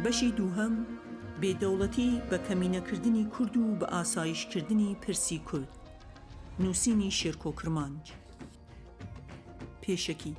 بەشی دووهەم بێدەوڵەتی بە کەمینەکردنی کورد و بە ئاسایشکردنی پرسی کورد. نووسینی شێرکۆ کرمانج. پێشەکی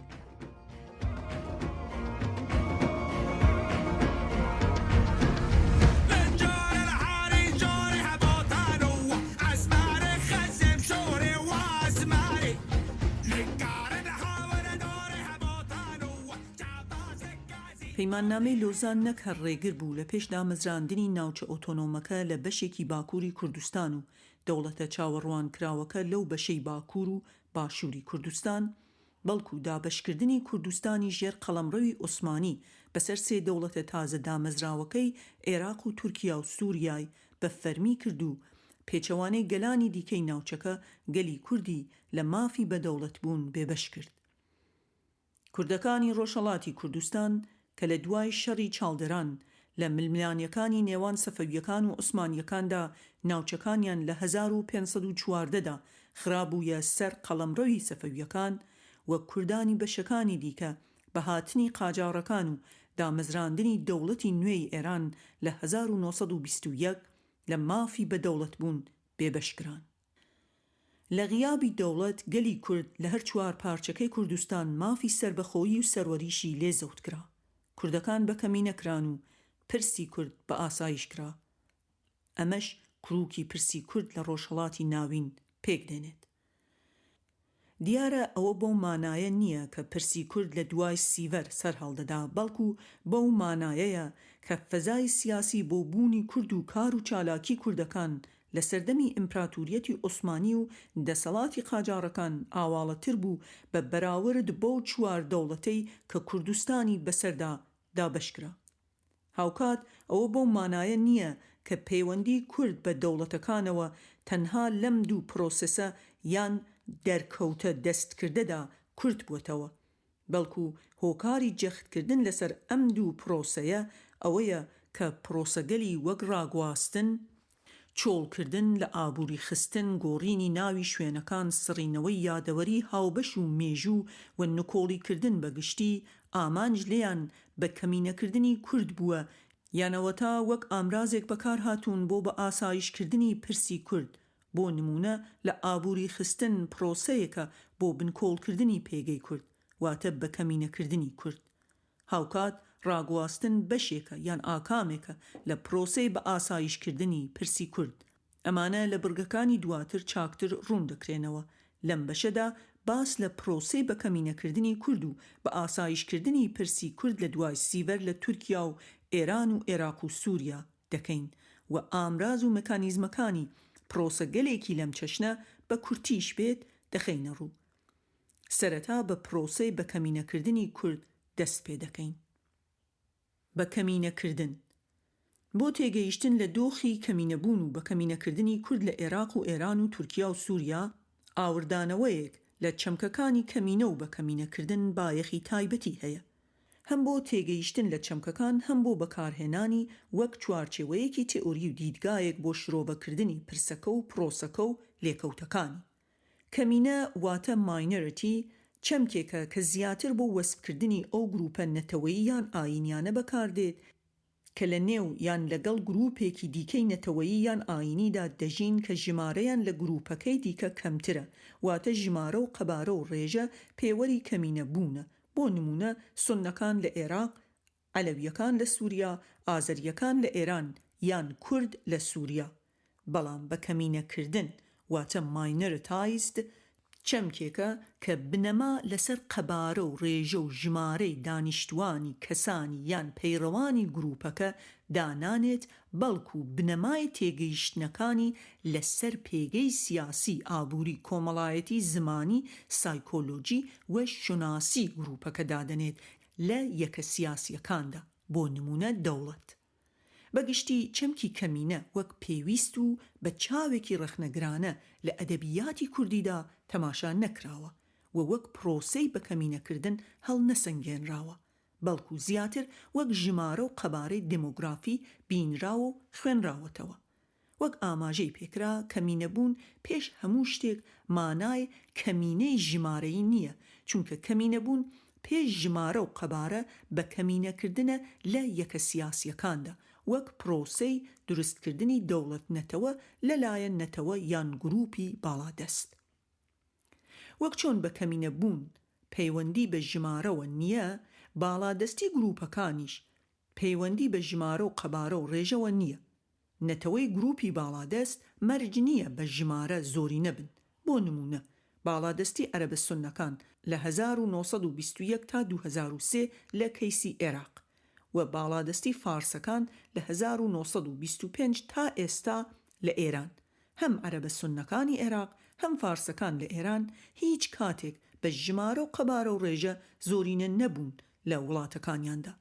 پەیماننامەی لۆزان نەک هەر ڕێگر بوو لە پێش دامەزراندنی ناوچە ئۆتۆنۆمەکە لە بەشێکی باکووری کوردستان و دەوڵەتە چاوەڕوان کراوەکە لەو بەشەی باکوور و باشووری کوردستان، بەڵکو دابەشکردنی کوردستانی ژێر قەڵەمڕەوی عوسمانی بەسەر سێ دەوڵەتە تازە دامەزراوەکەی عێراق و تورکیا و سووریای بە فەرمی کرد و پێچەوانەی گەلانی دیکەی ناوچەکە گەلی کوردی لە مافی بەدەوڵەت بوون بێبەش کرد. کوردەکانی ڕۆژهەڵاتی کوردستان کە لە دوای شەڕی چاڵدەران لە ململانیەکانی نێوان سەفەویەکان و عوسمانیەکاندا ناوچەکانیان لە 1514دا خرابوویە سەر قەڵەمڕەوی سەفەویەکان و کوردانی بەشەکانی دیکە بە هاتنی قاجارەکان و دامەزراندنی دەوڵەتی نوێی ئێران لە 1921 لە مافی بەدەوڵەت بوون بێبەشکران. لە غیابی دەوڵەت گەلی کورد لە هەر چوار پارچەکەی کوردستان مافی سربەخۆیی و سەروەریشی لێ زەوتکرا. کوردەکان بە کەمینەکران و پرسی کورد بە ئاسایش کرا. ئەمەش کروکی پرسی کورد لە ڕۆژهەڵاتی ناوین پێک دێنێت. دیارە ئەوە بۆ مانایە نییە کە پرسی کورد لە دوای سیڤەر سەر هەڵدەدا، بەڵکو بەو مانایەیە کە فەزای سیاسی بۆ بوونی کورد و کار و چالاکی کوردەکان لە سەردەمی ئیمپراتوریەتی عوسمانی و دەسەڵاتی قاجارەکان ئاواڵەتر بوو بە بەراورد بۆ چوار دەوڵەتەی کە کوردستانی بەسەردا دابەشکرا. هاوکات ئەوە بۆ مانایە نییە کە پەیوەندی کورد بە دەوڵەتەکانەوە تەنها لەم دوو پرۆسەسە یان دەرکەوتە دەستکردەدا کورد بووتەوە، بەڵکو هۆکاری جەختکردن لەسەر ئەم دوو پرۆسەیە ئەوەیە کە پرۆسەگەلی وەک ڕاگواستن، چۆڵکردن لە ئابووری خستن، گۆڕینی ناوی شوێنەکان، سڕینەوەی یادەوەری هاوبەش و مێژوو و نکۆڵیکردن بەگشتی ئامانج لیان بە کەمینەکردنی کورد بووە یانەوەتا وەک ئامرازێک بەکار هاتوون بۆ بە ئاسایشکردنی پرسی کورد. بۆ نمونە لە ئابووری خستن پرۆسەیەکە بۆ بنکۆڵکردنی پێگەی کورد، واتە بە کەمینەکردنی کورد. هاوکات ڕاگواستن بەشێکە یان ئاکامێکە لە پرۆسەی بە ئاسایشکردنی پرسی کورد. ئەمانە لە بڕگەکانی دواتر چاکتر ڕوون دەکرێنەوە. لەم بەشەدا باس لە پرۆسەی بە کەمینەکردنی کورد و بە ئاسایشکردنی پرسی کورد لە دوای سیڤەر لە تورکیا و ئێران و عێراق و سووریا دەکەین و ئامراز و مەکانیزمەکانی پرۆسە گەلێکی لەم چەشنە بە کورتیش بێت دەخەینە ڕوو. سەرەتا بە پرۆسەی بە کەمینەکردنی کورد دەست پێ دەکەین. بە کەمینەکردن بۆ تێگەیشتن لە دۆخی کەمینەبوون و بە کەمینەکردنی کورد لە عێراق و ئێران و تورکیا و سووریا ئاوردانەوەیەک لە چەمکەکانی کەمینە و بە کەمینەکردن بایەخی تایبەتی هەیە، هەم بۆ تێگەیشتن لە چەمکەکان هەم بۆ بەکارهێنانی وەک چوارچێوەیەکی تئۆری و دیدگایەک بۆ شرۆڤەکردنی پرسەکە و پرۆسەکە و لێکەوتەکانی. کەمینە واتە ماینۆریتی، چەمکێکە کە زیاتر بۆ وەسبکردنی ئەو گروپە نەتەوەیی یان ئاینیانە بەکاردێت کە لە نێو یان لەگەڵ گروپێکی دیکەی نەتەوەیی یان ئاینیدا دەژین کە ژمارەیان لە گروپەکەی دیکە کەمترە، واتە ژمارە و قەبارە و ڕێژە پێوەری کەمینە بوونە. بۆ نمونە سوننەکان لە عێراق، عەلەویەکان لە سووریا، ئازەریەکان لە ئێران یان کورد لە سووریا. بەڵام بە کەمینەکردن واتە ماینۆرتایزد چەمکێکە کە بنەما لەسەر قەبارە و ڕێژە و ژمارەی دانیشتوانی کەسانی یان پەیڕەوانی گروپەکە دانانێت، بەڵکو بنەمای تێگەیشتنەکانی لەسەر پێگەی سیاسی، ئابووری، کۆمەڵایەتی، زمانی، سایکۆلۆجی و شوناسی گروپەکە دادەنێت لە یەکە سیاسیەکاندا. بۆ نمونە دەوڵەت. بەگشتی چەمکی کەمینە وەک پێویست و بە چاوێکی ڕەخنەگرانە لە ئەدەبیاتی کوردیدا تەماشا نەکراوە و وەک پرۆسەی بە کەمینەکردن هەڵ نەسەنگێنراوە، بەڵکو زیاتر وەک ژمارە و قەبارەی دمۆگرافی بینراوە و خوێنراوەتەوە. وەک ئاماژەی پێکرا کەمینەبوون پێش هەموو شتێک مانای کەمینەی ژمارەیی نییە، چونکە کەمینەبوون پێش ژمارە و قەبارە بە کەمینەکردنە لە یەکە سیاسیەکاندا وەک پرۆسەی دروستکردنی دەوڵەت نەتەوە لەلایەن نەتەوە یان گروپی باڵادەست. وەک چۆن بە کەمینە بوون پەیوەندی بە ژمارەوە نییە، باڵادەستی گروپەکانیش پەیوەندی بە ژمارە و قەبارە و ڕێژەوە نییە. نەتەوەی گروپی باڵادەست مەرج نییە بە ژمارە زۆری نەبن. بۆ نمونە باڵادەستی عەرەبە سوننەکان لە 1921 تا 2003 لە کەیسی عێراق و باڵادەستی فارسەکان لە 1925 تا ئێستا لە ئێران. هەم عەرەبە سوننەکانی عێراق هەم فارسەکان لە ئێران هیچ کاتێک بە ژمارە و قەبارە و ڕێژە زۆرینە نەبوون لە وڵاتەکانیاندا.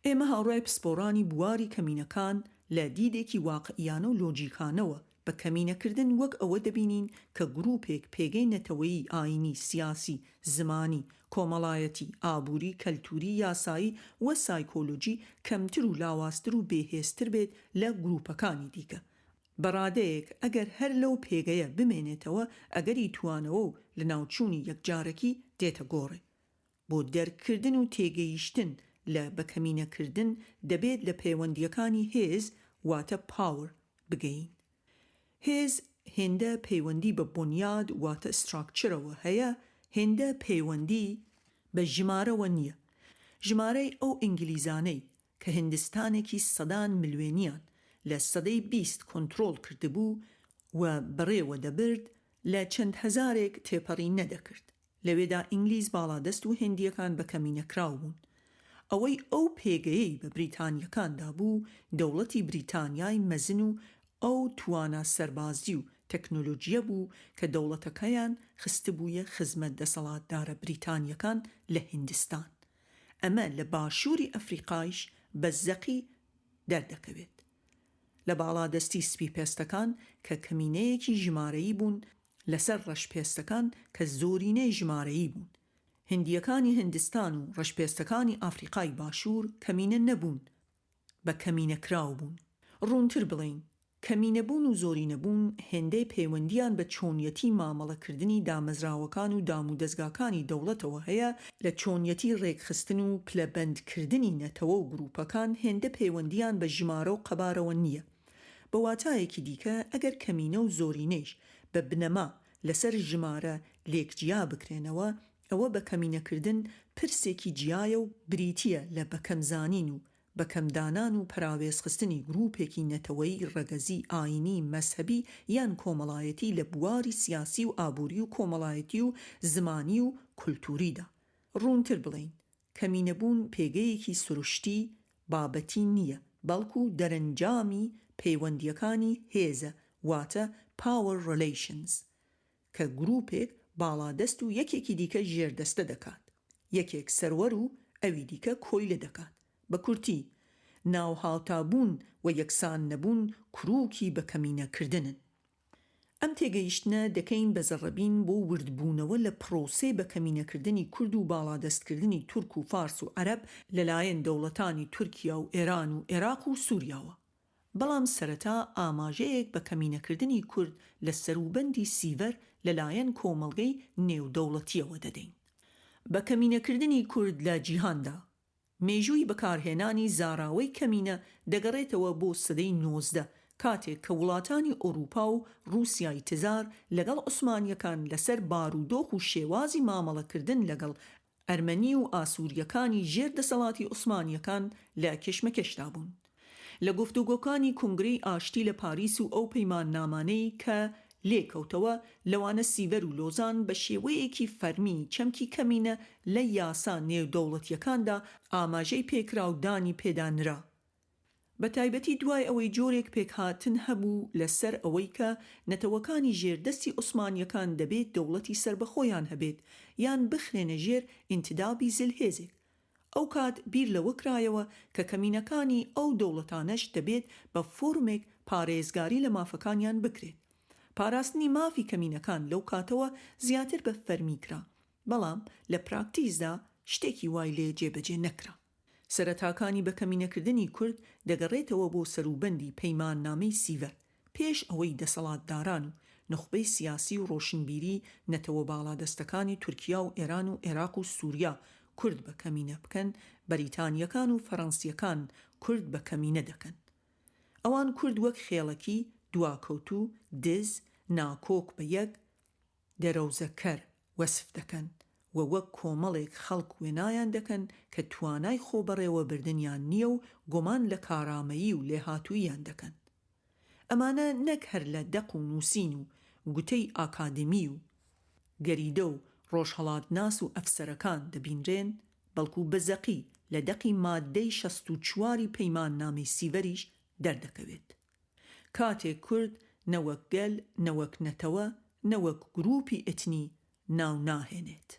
ئێمە هاوڕای پسپۆڕانی بواری کەمینەکان لە دیدێکی واقعیانە و لۆجیکانەوە بە کەمینەکردن وەک ئەوە دەبینین کە گروپێک پێگەی نەتەوەیی ئاینی، سیاسی، زمانی، کۆمەڵایەتی، ئابووری، کەلتوری، یاسایی و سایکۆلۆجی کەمتر و لاواستر و بێهێزتر بێت لە گروپەکانی دیکە. بەڕادەیەک ئەگەر هەر لەو پێگەیە بمێنێتەوە ئەگەری توانەوە و لە ناوچوونی یەکجارەکی دێتە گۆڕێ. بۆ دەرکردن و تێگەیشتن لە بەکەمینەکردن دەبێت لە پەیوەندیەکانی هێز واتە پاور بگەین. هێز هێندە پەیوەندی بە بۆنیاد واتە ستراکچرەوە هەیە، هێندە پەیوەندی بە ژمارەوە نییە. ژمارەی ئەو ئینگلیزانەی کە هندستانێکی سەدان ملیۆنیان لە سەدەی 20 کۆنترۆل کردبوو و بەڕێوە دەبرد لە چەند هەزارێک تێپەڕی نەدەکرد. لەوێدا ئینگلیز باڵادەست و هێندیەکان بە کەمینەکراو بوون. ئەوەی ئەو پێگەیەی بە بریتانیەکاندا بوو دەوڵەتی بریتانیای مەزن و ئەو توانە سەربازی و تەکنۆلۆژیە بوو کە دەوڵەتەکەیان خستبوویە خزمەت دەسەڵاتدارە بریتانیەکان لە هیندستان. ئەمە لە باشووری ئەفریقایش بە زەقی دەردەکەوێت. لە باڵادەستی سپی پێستەکان کە کەمینەیەکی ژمارەیی بوون لەسەر ڕەشپێستەکان کە زۆرینەی ژمارەیی بوون. هندیەکانی هندستان و ڕەشپێستەکانی ئافریقای باشوور کەمینە نەبوون، بە کەمینەکراو بوون. ڕوونتر بڵین کەمینەبوون و زۆرینەبوون هێندەی پەیوەندیان بە چۆنیەتی مامەڵەکردنی دامەزراوەکان و دام و دەستگاکانی دەوڵەتەوە هەیە. لە چۆنیەتی ڕێکخستن و پلەبەندکردنی نەتەوە و گروپەکان هێندە پەیوەندیان بە ژمارە و قەبارەوە نییە. بە واتایەکی دیکە ئەگەر کەمینە و زۆرینەیش بە بنەما لەسەر ژمارە لێکجیا بکرێنەوە ئەوە بە کەمینەکردن پرسێکی جیایە و بریتیە لە بەکەمزانین و بەکەمدانان و پراوێزخستنی گروپێکی نەتەوەی ڕەگەزی ئاینی مەسهەبی یان کۆمەڵایەتی لە بواری سیاسی و ئابووری و کۆمەڵایەتی و زمانی و کولتوریدا. ڕوونتر بڵین کەمینەبوون پێگەیەکی سروشتی بابەتی نییە، بەڵکو دەرەنجامی پەیوەندیەکانی هێزە واتە power relations کە گروپێک باڵادەست و یەکێکی دیکە ژێردەستە دەکات. یەکێک سەروەر و ئەوی دیکە کۆی لە دەکات. بە کورتی ناو هاوتابوون و یەکسان نەبوون کرووکی بە کەمینەکردنن. ئەم تێگەیشتنە دەکەین بە زەڕەبین بۆ وردبوونەوە لە پرۆسەی بە کەمینەکردنی کورد و باڵادەستکردنی تورک و فارس و عەرەب لەلایەن دەوڵەتانی تورکیا و ئێران و عێراق و سووریاوە. بەڵام سەرەتا ئاماژەیەک بە کەمینەکردنی کورد لە سەروبەندی سیڤەر لەلایەن کۆمەڵگەی نێودەوڵەتیەوە دەدەین. بە کەمینەکردنی کورد لە جیهاندا مێژووی بەکارهێنانی زاراوەی کەمینە دەگەڕێتەوە بۆ سەدەی 19 کاتێک کە وڵاتانی ئەوروپا و رووسیای تزار لەگەڵ عوسمانیەکان لەسەر بارودۆخ و شێوازی مامەڵەکردن لەگەڵ ئەرمەنی و ئاسووریەکانی ژێر دەسەڵاتی عوسمانیەکان لە کێشمەکێشدا بوون. لە گفتوگۆکانی کنگرەی ئاشتی لە پاریس و ئەو پەیماننامانەی کە لێکەوتەوە لەوانە سیڤەر و لۆزان بە شێوەیەکی فەرمی چەمکی کەمینە لە یاسا نێودەوڵەتیەکاندا ئاماژەی پێکراودانی پێدانرا. بە تایبەتی دوای ئەوەی جۆرێک پێکهاتن هەبوو لەسەر ئەوەی کە نەتەوەکانی ژێردەستی عوسمانیەکان دەبێت دەوڵەتی سربەخۆیان هەبێت یان بخرێنە ژێر ئینتدابی زلهێزێک. ئەو کات بیر لەوە کرایەوە کە کەمینەکانی ئەو دەوڵەتانەش دەبێت بە فۆرمێک پارێزگاری لە مافەکانیان بکرێت. پاراستنی مافی کەمینەکان لەو کاتەوە زیاتر بە فەرمی کرا، بەڵام لە پراکتیزدا شتێکی وای لێ جێبەجێ نەکرا. سەرەتاکانی بە کەمینەکردنی کورد دەگەڕێتەوە بۆ سەروبەندی پەیماننامەی سیڤەر پێش ئەوەی دەسەڵاتداران و نخبەی سیاسی و ڕۆشنبیری نەتەوە باڵادەستەکانی تورکیا و ئێران و عێراق و سووریا کورد بە کەمینە بکەن، بەریتانیەکان و فەڕەنسیەکان کورد بە کەمینە دەکەن. ئەوان کورد وەک خێڵەکی دواکەوتو، دز، ناکۆک بە یەک دەرەوزەکەر وەسف دەکەن و وەک کۆمەڵێک خەڵک وێنایان دەکەن کە توانای خۆبەڕێوەبردنیان نییە و گۆمان لە کارامەیی و لێهاتووییان دەکەن. ئەمانە نەک هەر لە دەق و نووسین و گوتەی ئاکادمی و گەریدە و ڕۆژهەڵاتناس و ئەفسەرەکان دەبینرێن، بەڵکو بەزەقی لە دەقی مادەی 64 پەیمان نامەی سیڤەریش دەردەکەوێت. کاتێک کورد نەوەک گەل، نەوەک نەتەوە، نەوەک گروپی ئەتنی ناو ناهێنێت.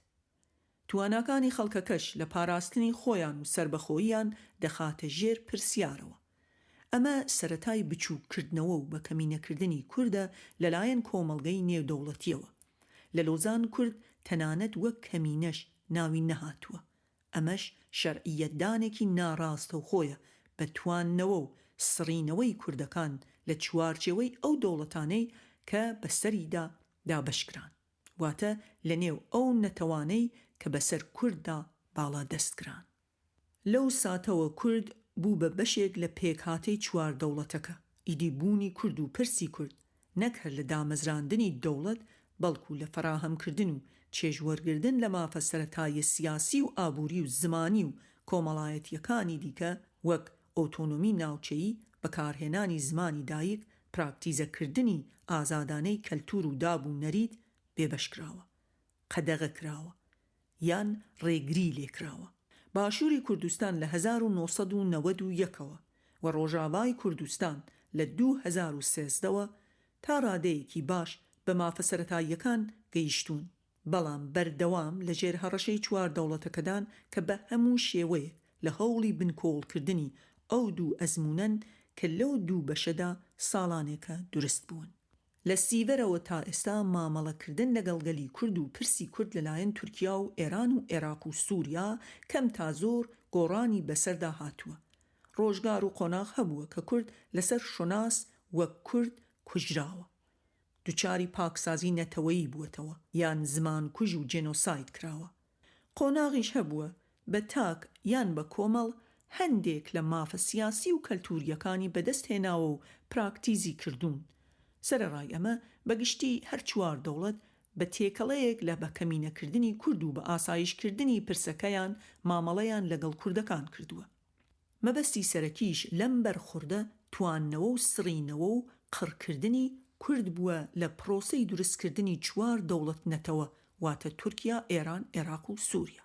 تواناکانی خەڵکەکەش لە پاراستنی خۆیان و سربەخۆییان دەخاتە ژێر پرسیارەوە. ئەمە سەرەتای بچووکردنەوە و بەکەمینەکردنی کووردە لەلایەن کۆمەڵگەی نێودەوڵەتیەوە. لە لۆزان کورد تەنانەت وەک کەمینەش ناوی نەهاتووە. ئەمەش شەرعیەتدانێکی ناڕاستە و خۆیە بە تواننەوە و سڕینەوەی کوردەکان لە چوارچێوەی ئەو دەوڵەتانەی کە بەسەریدا دابەشکران، واتە لە نێو ئەو نەتەوانەی کە بەسەر کورددا باڵا دەستکران. لەو ساتەوە کورد بوو بە بەشێک لە پێکهاتەی چوار دەوڵەتەکە. ئیدی بوونی کورد و پرسی کورد نەک هەر لە دامەزراندنی دەوڵەت، بەڵکو لە فەراهەمکردن و چێژوەرگردن لە مافە سەرەتایی سیاسی و ئابووری و زمانی و کۆمەڵایەتیەکانی دیکە وەک ئۆتۆنۆمی ناوچەیی، بەکارهێنانی زمانی دایک، پراکتیزەکردنی ئازادانەی کەلتور و داب و نەرید بێبەشکراوە، قەدەغە کراوە یان ڕێگری لێکراوە. باشووری کوردستان لە 1991ەوە و ڕۆژاوای کوردستان لە 2013ەوە تا ڕادەیەکی باش بە مافە سەرەتاییەکان گەیشتوون، بەڵام بەردەوام لە ژێر هەڕەشەی چوار دەوڵەتەکەدان کە بە هەموو شێوەیەک لە هەوڵی بنکۆڵکردنی ئەو دوو ئەزمونەن کە لەو دوو بەشەدا ساڵانێکە دروست بوون. لە سیڤەرەوە تا ئێستا مامەڵەکردن لەگەڵ گەلی کورد و پرسی کورد لەلایەن تورکیا و ئێران و عێراق و سووریا کەم تا زۆر گۆڕانی بەسەردا هاتووە. ڕۆژگار و قۆناغ هەبووە کە کورد لەسەر شۆناس وەک کورد کوژراوە، دووچاری پاکسازی نەتەوەیی بووەتەوە یان زمان کوژ و جێنۆساید کراوە. قۆناغیش هەبووە بە تاک یان بە کۆمەڵ هەندێک لە مافە سیاسی و کەلتوریەکانی بەدەست هێناوە و پراکتیزی کردوون. سەرەڕای ئەمە بەگشتی هەر چوار دەوڵەت بە تێکەڵەیەک لە بەکەمینەکردنی کورد و بە ئاسایشکردنی پرسەکەیان مامەڵەیان لەگەڵ کوردەکان کردووە. مەبەستی سەرەکیش لەم بەرخوردە تواننەوە و سڕینەوە و قڕکردنی کورد بووە لە پرۆسەی دروستکردنی چوار دەوڵەت نەتەوە، واتە تورکیا، ئێران، عێراق و سووریا.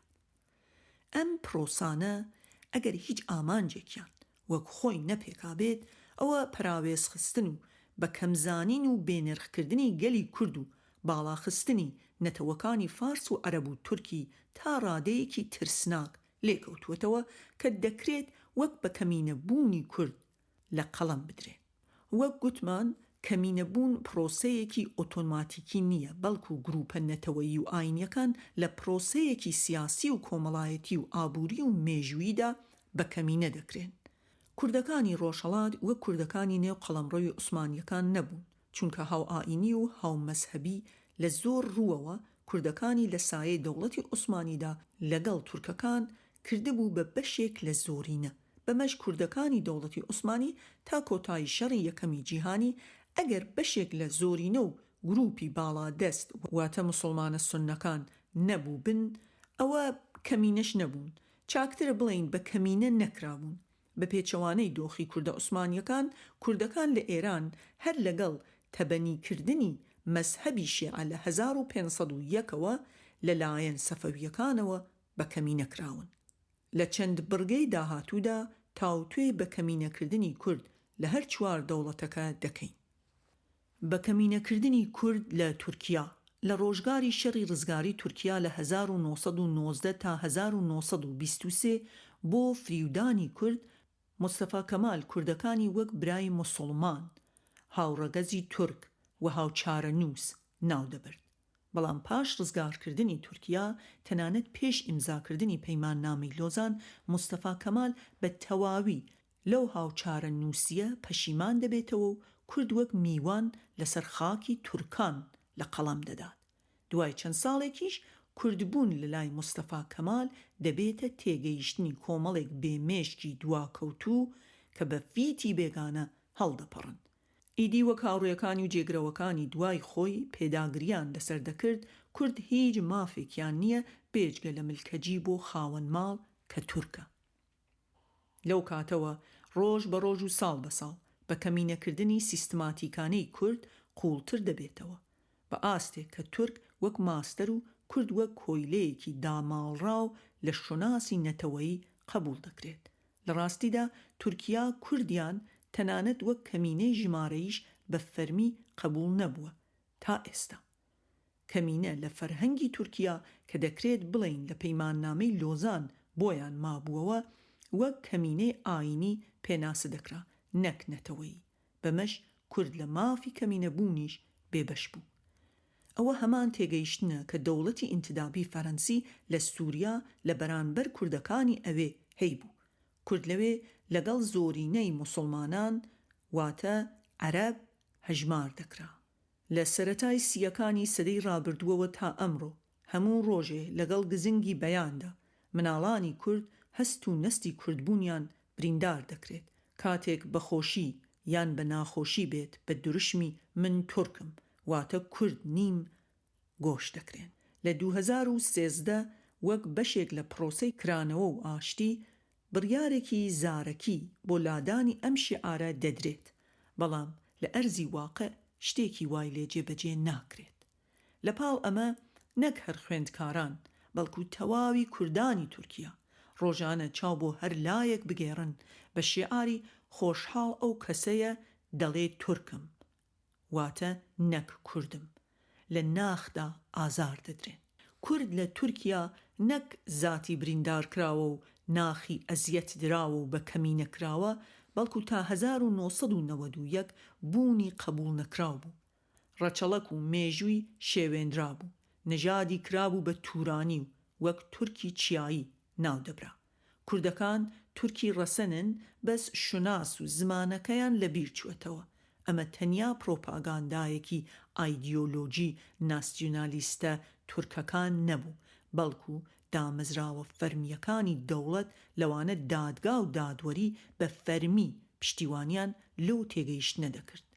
ئەم پرۆسانە ئەگەر هیچ ئامانجێکیان وەک خۆی نەپێکابێت، ئەوە پەراوێزخستن و بە کەمزانین و بێنرخکردنی گەلی کورد و باڵاخستنی نەتەوەکانی فارس و عەرەب و تورکی تا ڕادەیەکی ترسناک لێکەوتوەتەوە کە دەکرێت وەک بە کەمینەبوونی کورد لە قەڵەم بدرێت. وەک گوتمان، کەمینەبوون پرۆسەیەکی ئۆتۆماتیکی نییە، بەڵکو گروپە نەتەوەیی و ئاینیەکان لە پرۆسەیەکی سیاسی و کۆمەڵایەتی و ئابووری و مێژووییدا بە کەمینە دەکرێن. کوردەکانی ڕۆژهەڵات وەک کوردەکانی نێو قەڵەمڕۆی عوسمانیەکان نەبوون، چونکە هاو ئاینی و هاو مەزهەبی لە زۆر ڕووەوە کوردەکانی لە سایەی دەوڵەتی عوسمانیدا لەگەڵ تورکەکان کردبوو بە بەشێک لە زۆرینە. بەمەش کوردەکانی دەوڵەتی عوسمانی تا کۆتایی شەڕی یەکەمی جیهانی ئەگەر بەشێک لە زۆرینە و گروپی باڵادەست واتە موسڵمانە سوننەکان نەبوو بن، ئەوە کەمینەش نەبوون، چاکترە بڵین بە کەمینە نەکرابوون. بە پێچەوانەی دۆخی کوردە عوسمانیەکان، کوردەکان لە ئێران هەر لەگەڵ تەبەنیکردنی مەزهەبی شیعە لە 1501ەوە لەلایەن سەفەویەکانەوە بە کەمینەکراون. لە چەند بڕگەی داهاتوودا تاوتوێ بە کەمینەکردنی کورد لە هەر چوار دەوڵەتەکە دەکەین. بە کەمینەکردنی کورد لە تورکیا لە ڕۆژگاری شەڕی ڕزگاری تورکیا لە 1990 تا 1923 بۆ فریودانی کورد، مستەفا کەمال کوردەکانی وەک برای موسڵمان، هاوڕەگەزی تورک و هاوچارە نووس ناو دەبرد. بەڵام پاش ڕزگارکردنی تورکیا، تەنانەت پێش ئیمزاکردنی پەیمان نامەی لۆزان، مستەفا کەمال بە تەواوی لەو هاوچارە نووسیە پەشیمان دەبێتەوە و کورد وەک میوان لەسەر خاکی تورکان لە قەڵەم دەدات. دوای چەند ساڵێکیش کوردبوون لە لای مستەفا کەمال دەبێتە تێگەیشتنی کۆمەڵێک بێمێشکی دواکەوتوو کە بە فیتی بێگانە هەڵدەپەڕن. ئیدی وەک هاوڕێیەکانی و جێگرەوەکانی دوای خۆی پێداگریان لەسەر دەکرد کورد هیچ مافێکیان نییە بێجگە لە ملکەجی بۆ خاوەن ماڵ کە تورکە. لەو کاتەوە ڕۆژ بە ڕۆژ و ساڵ بە ساڵ بە کەمینەکردنی سیستماتیکانەی کورد قوڵتر دەبێتەوە بە ئاستێک کە تورک وەک ماستەر و کورد وەک کۆیلەیەکی داماڵراو لە شۆناسی نەتەوەیی قبول دەکرێت. لە ڕاستیدا تورکیا کوردیان تەنانەت وەک کەمینەی ژمارەیش بە فەرمی قبول نەبووە تا ئێستا. کەمینە لە فەرهەنگی تورکیا کە دەکرێت بڵین لە پەیماننامەی لۆزان بۆیان مابووەوە وەک کەمینەی ئاینی پێناسە دەکرا نەک نەتەوەیی. بەمەش کورد لە مافی کەمینە بوونیش بێبەش بوو. ئەوە هەمان تێگەیشتنە کە دەوڵەتی ئینتدابی فەرەنسی لە سووریا لە بەرانبەر کوردەکانی ئەوێ هەیبوو. کورد لەوێ لەگەڵ زۆرینەی موسڵمانان واتە عەرەب هەژمار دەکرا. لە سەرەتای سیەکانی سەدەی ڕابردووەوە تا ئەمڕۆ هەموو ڕۆژێ لەگەڵ گزنگی بەیاندا مناڵانی کورد هەست و نەستی کوردبوونیان بریندار دەکرێت کاتێک بەخۆشی یان بە ناخۆشی بێت بە درشمی من تورکم واتە کورد نیم گۆش دەکرێن. لە 2013 وەک بەشێک لە پرۆسەی کرانەوە و ئاشتی بڕیارێکی زارەکی بۆ لادانی ئەم شیعارە دەدرێت، بەڵام لە ئەرزی واقع شتێکی وای لێ جێبەجێ ناکرێت. لە پاڵ ئەمە نەک هەر خوێندکاران بەڵکو تەواوی کوردانی تورکیا ڕۆژانە چاو بۆ هەر لایەک بگێڕن بە شیعاری خۆشحاڵ ئەو کەسەیە دەڵێ تورکم واتە نەک کوردم، لە ناخدا ئازار دەدرێن. کورد لە تورکیا نەک زاتی بریندار کراوە و ناخی ئەزیەت دراوە و بە کەمینە کراوە، بەڵکو تا 1991 بوونی قبول نەکراو بوو. ڕەچەڵەک و مێژووی شێوێنرا بوو، نەژادی کرابوو بە توورانی و وەک تورکی چیایی ناو دەبرا. کوردەکان تورکی ڕەسەنن بەس شوناس و زمانەکەیان لە بیر چوەتەوە. ئەمە تەنیا پرۆپاگاندایەکی ئایدیۆلۆجی ناسیۆنالیستە تورکەکان نەبوو، بەڵکو دامەزراوە فەرمیەکانی دەوڵەت لەوانە دادگا و دادوەری بە فەرمی پشتیوانیان لەو تێگەیشتنە دەکرد.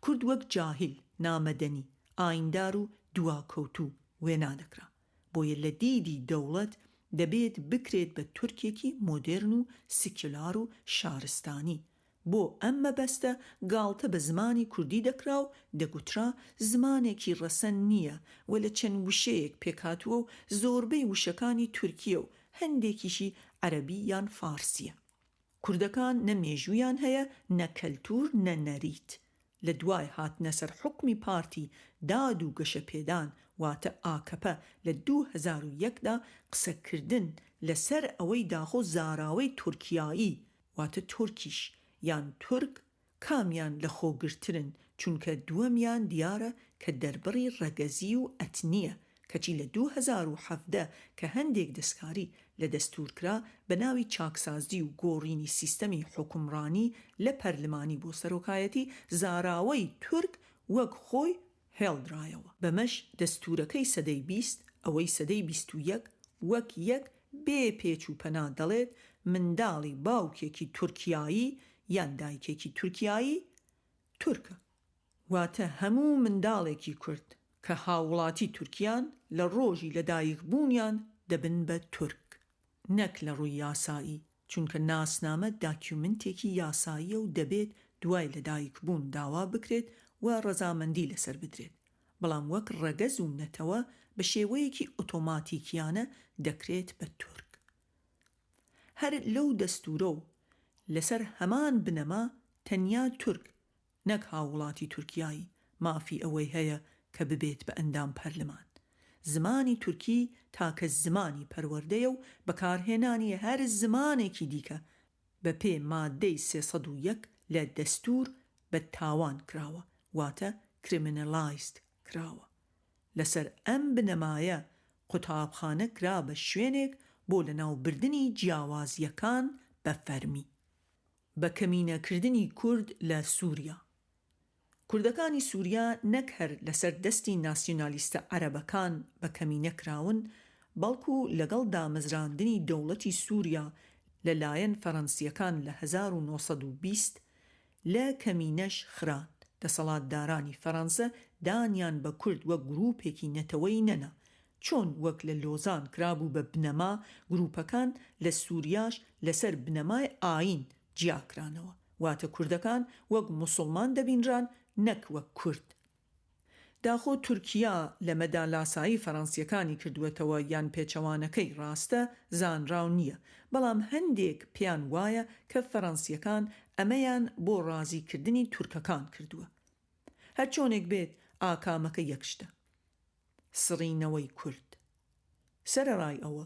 کورد وەک جاهیل، نامەدەنی، ئایندار و دواکەوتوو وێنا دەکرا، بۆیە لە دیدی دەوڵەت دەبێت بکرێت بە تورکێکی مۆدێرن و سیکولار و شارستانی. بۆ ئەم مەبەستە گاڵتە بە زمانی کوردی دەکرا و دەگوترا زمانێکی ڕەسەن نییە و لە چەند وشەیەک پێکاتووە و زۆربەی وشەکانی تورکیە و هەندێکیشی عەرەبی یان فارسیە. کوردەکان نە مێژوویان هەیە نە کەلتور نە نەریت. لە دوای هاتنە سەر حوکمی پارتی داد و گەشەپێدان واتە ئاکەپە لە 2001دا قسەکردن لەسەر ئەوەی داخۆ زاراوەی تورکیایی واتە تورکیش یان تورک کامیان لە خۆگرترن، چونکە دووەمیان دیارە کە دەربڕی ڕەگەزی و ئەتنیە، کەچی لە 2017 کە هەندێک دەستکاری لە دەستورکرا بە ناوی چاکسازی و گۆڕینی سیستەمی حکومڕانی لە پەرلەمانی بۆ سەرۆکایەتی زاراوەی تورک وەک خۆی هێڵدرایەوە. بەمەش دەستورەکەی سەدەی 20 ئەوەی سەدەی 21 وەک یەک بێ پێچ و پەنا دەڵێت منداڵی باوکێکی تورکیایی یان دایکێکی تورکیایی تورکە، واتە هەموو منداڵێکی کورد کە هاوڵاتی تورکیان لە ڕۆژی لەدایک بوونیان دەبن بە تورک، نەک لە ڕووی یاسایی، چونکە ناسنامە داکیومنتێکی یاساییە و دەبێت دوای لەدایک بوون داوا بکرێت و ڕەزامەندی لەسەر بدرێت، بەڵام وەک ڕەگەز و نەتەوە بە شێوەیەکی ئۆتۆماتیکیانە دەکرێت بە تورک. هەر لەو دەستورە و لەسەر هەمان بنەما تەنیا تورک نەک هاوڵاتی تورکیایی مافی ئەوەی هەیە کە ببێت بە ئەندام پەرلەمان. زمانی تورکی تاکە زمانی پەروەردەیە و بەکارهێنانی هەر زمانێکی دیکە بە پێ مادەی 301 لە دەستور بە تاوان کراوە، واتە کریمینەلایزد کراوە. لەسەر ئەم بنەمایە قوتابخانە کرا بە شوێنێک بۆ لەناوبردنی جیاوازیەکان بە فەرمی. بە کەمینەکردنی کورد لە سووریا کوردەکانی سووریا نەک هەر لەسەر دەستی ناسیۆنالیستە عەرەبەکان بەکەمینە کراون، بەڵکو لەگەڵ دامەزراندنی دەوڵەتی سووریا لەلایەن فەڕەنسیەکان لە 1920 لە کەمینەش خران. دەسەڵاتدارانی فەڕەنسە دانیان بە کورد وەک گروپێکی نەتەوەی نەنا، چۆن وەک لە لۆزان کرابوو بە بنەما، گروپەکان لە سووریاش لەسەر بنەمای ئاین جیاکرانەوە، واتە کوردەکان وەک موسڵمان دەبینران نەک وەک کورد. داخۆ تورکیا لە مەدالاسایی فەڕەنسیەکانی کردوێتەوە یان پێچەوانەکەی ڕاستە زانراو نییە، بەڵام هەندێک پێیان وایە کە فەڕەنسیەکان ئەمەیان بۆ ڕازیکردنی تورکەکان کردووە. هەر چۆنێک بێت ئاکامەکە یەکشتە: سڕینەوەی کورد. سەرەڕای ئەوە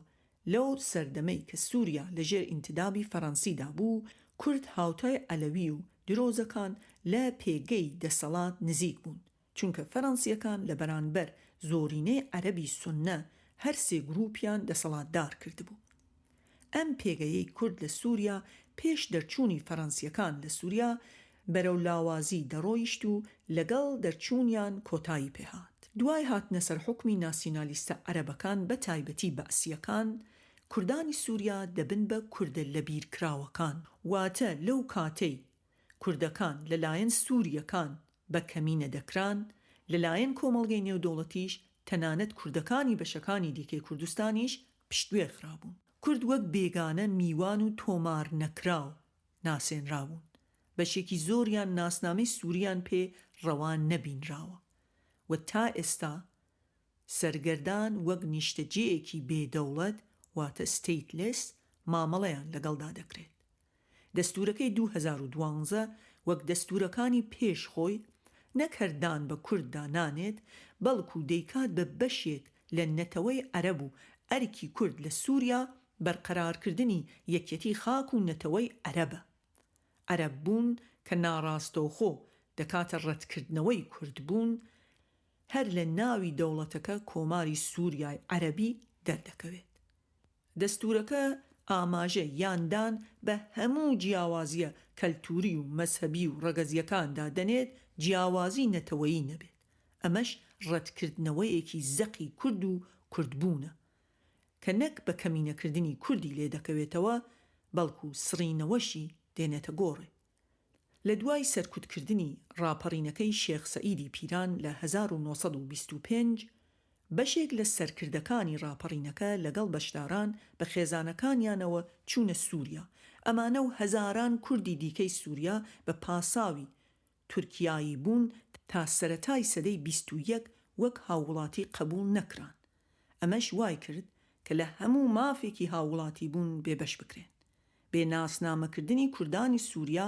لەو سەردەمەی کە سووریا لەژێر ئینتدابی فەڕەنسیدا بوو، کورد هاوتای ئەلەوی و درۆزەکان لە پێگەی دەسەڵات نزیک بوون، چونکە فەڕەنسیەکان لە بەرانبەر زۆرینەی عەرەبی سوننە هەر سێ گروپیان دەسەڵاتدار کردبوو. ئەم پێگەیەی کورد لە سووریا پێش دەرچوونی فەڕەنسیەکان لە سووریا بەرەو لاوازی دەڕۆیشت و لەگەڵ دەرچوونیان کۆتایی پێهات. دوای هاتنە سەر حکمی ناسیۆنالیستە عەرەبەکان بە تایبەتی بەعسیەکان، کوردانی سووریا دەبن بە کوردە لەبیرکراوەکان، واتە لەو کاتەی کوردەکان لەلایەن سووریەکان بە کەمینە دەکران، لەلایەن کۆمەڵگەی نێودەوڵەتیش تەنانەت کوردەکانی بەشەکانی دیکەی کوردستانیش پشتگوێ خرابوون. کورد وەک بێگانە میوان و تۆمار نەکراو ناسێنراون، بەشێکی زۆریان ناسنامەی سووریان پێ ڕەوان نەبینراوە و تا ئێستا سەرگەردان وەک نیشتەجێیەکی بێدەوڵەت واتە ستەیتلس مامەڵەیان لەگەڵدا دەکرێت. دەستورەکەی 2012 وەک دەستورەکانی پێش خۆی نەک هەردان بە کورددا نانێت، بەڵکو دەیکات بە بەشێک لە نەتەوەی عەرەب و ئەرکی کورد لە سووریا بەرقەرارکردنی یەکێتی خاک و نەتەوەی عەرەبە. عەرەب بوون کە ناڕاستەوخۆ دەکاتە ڕەتکردنەوەی کورد بوون، هەر لە ناوی دەوڵەتەکە کۆماری سووریای عەرەبی دەردەکەوێت. دەستورەکە ئاماژە یاندان بە هەموو جیاوازیە کەلتوری و مەسەبی و ڕەگەزیەکاندا دەنێت جیاوازی نەتەوەیی نەبێت. ئەمەش ڕەتکردنەوەیەکی زەقی کورد و کوردبوونە کە نەک بە کەمینەکردنی کوردی لێ دەکەوێتەوە، بەڵکو سڕینەوەشی دێنێتە گۆڕێ. لە دوای سەرکوتکردنی ڕاپەڕینەکەی شێخ سەئیدی پیران لە 1925 بەشێک لە سەرکردەکانی ڕاپەڕینەکە لەگەڵ بەشداران بە خێزانەکانیانەوە چوونە سووریا. ئەمانە و هەزاران کوردی دیکەی سووریا بە پاساوی تورکیایی بوون تا سەرەتای سەدەی 21 وەک هاوڵاتی قبول نەکران. ئەمەش وای کرد کە لە هەموو مافێکی هاوڵاتی بوون بێبەش بکرێن. بێناسنامەکردنی کوردانی سووریا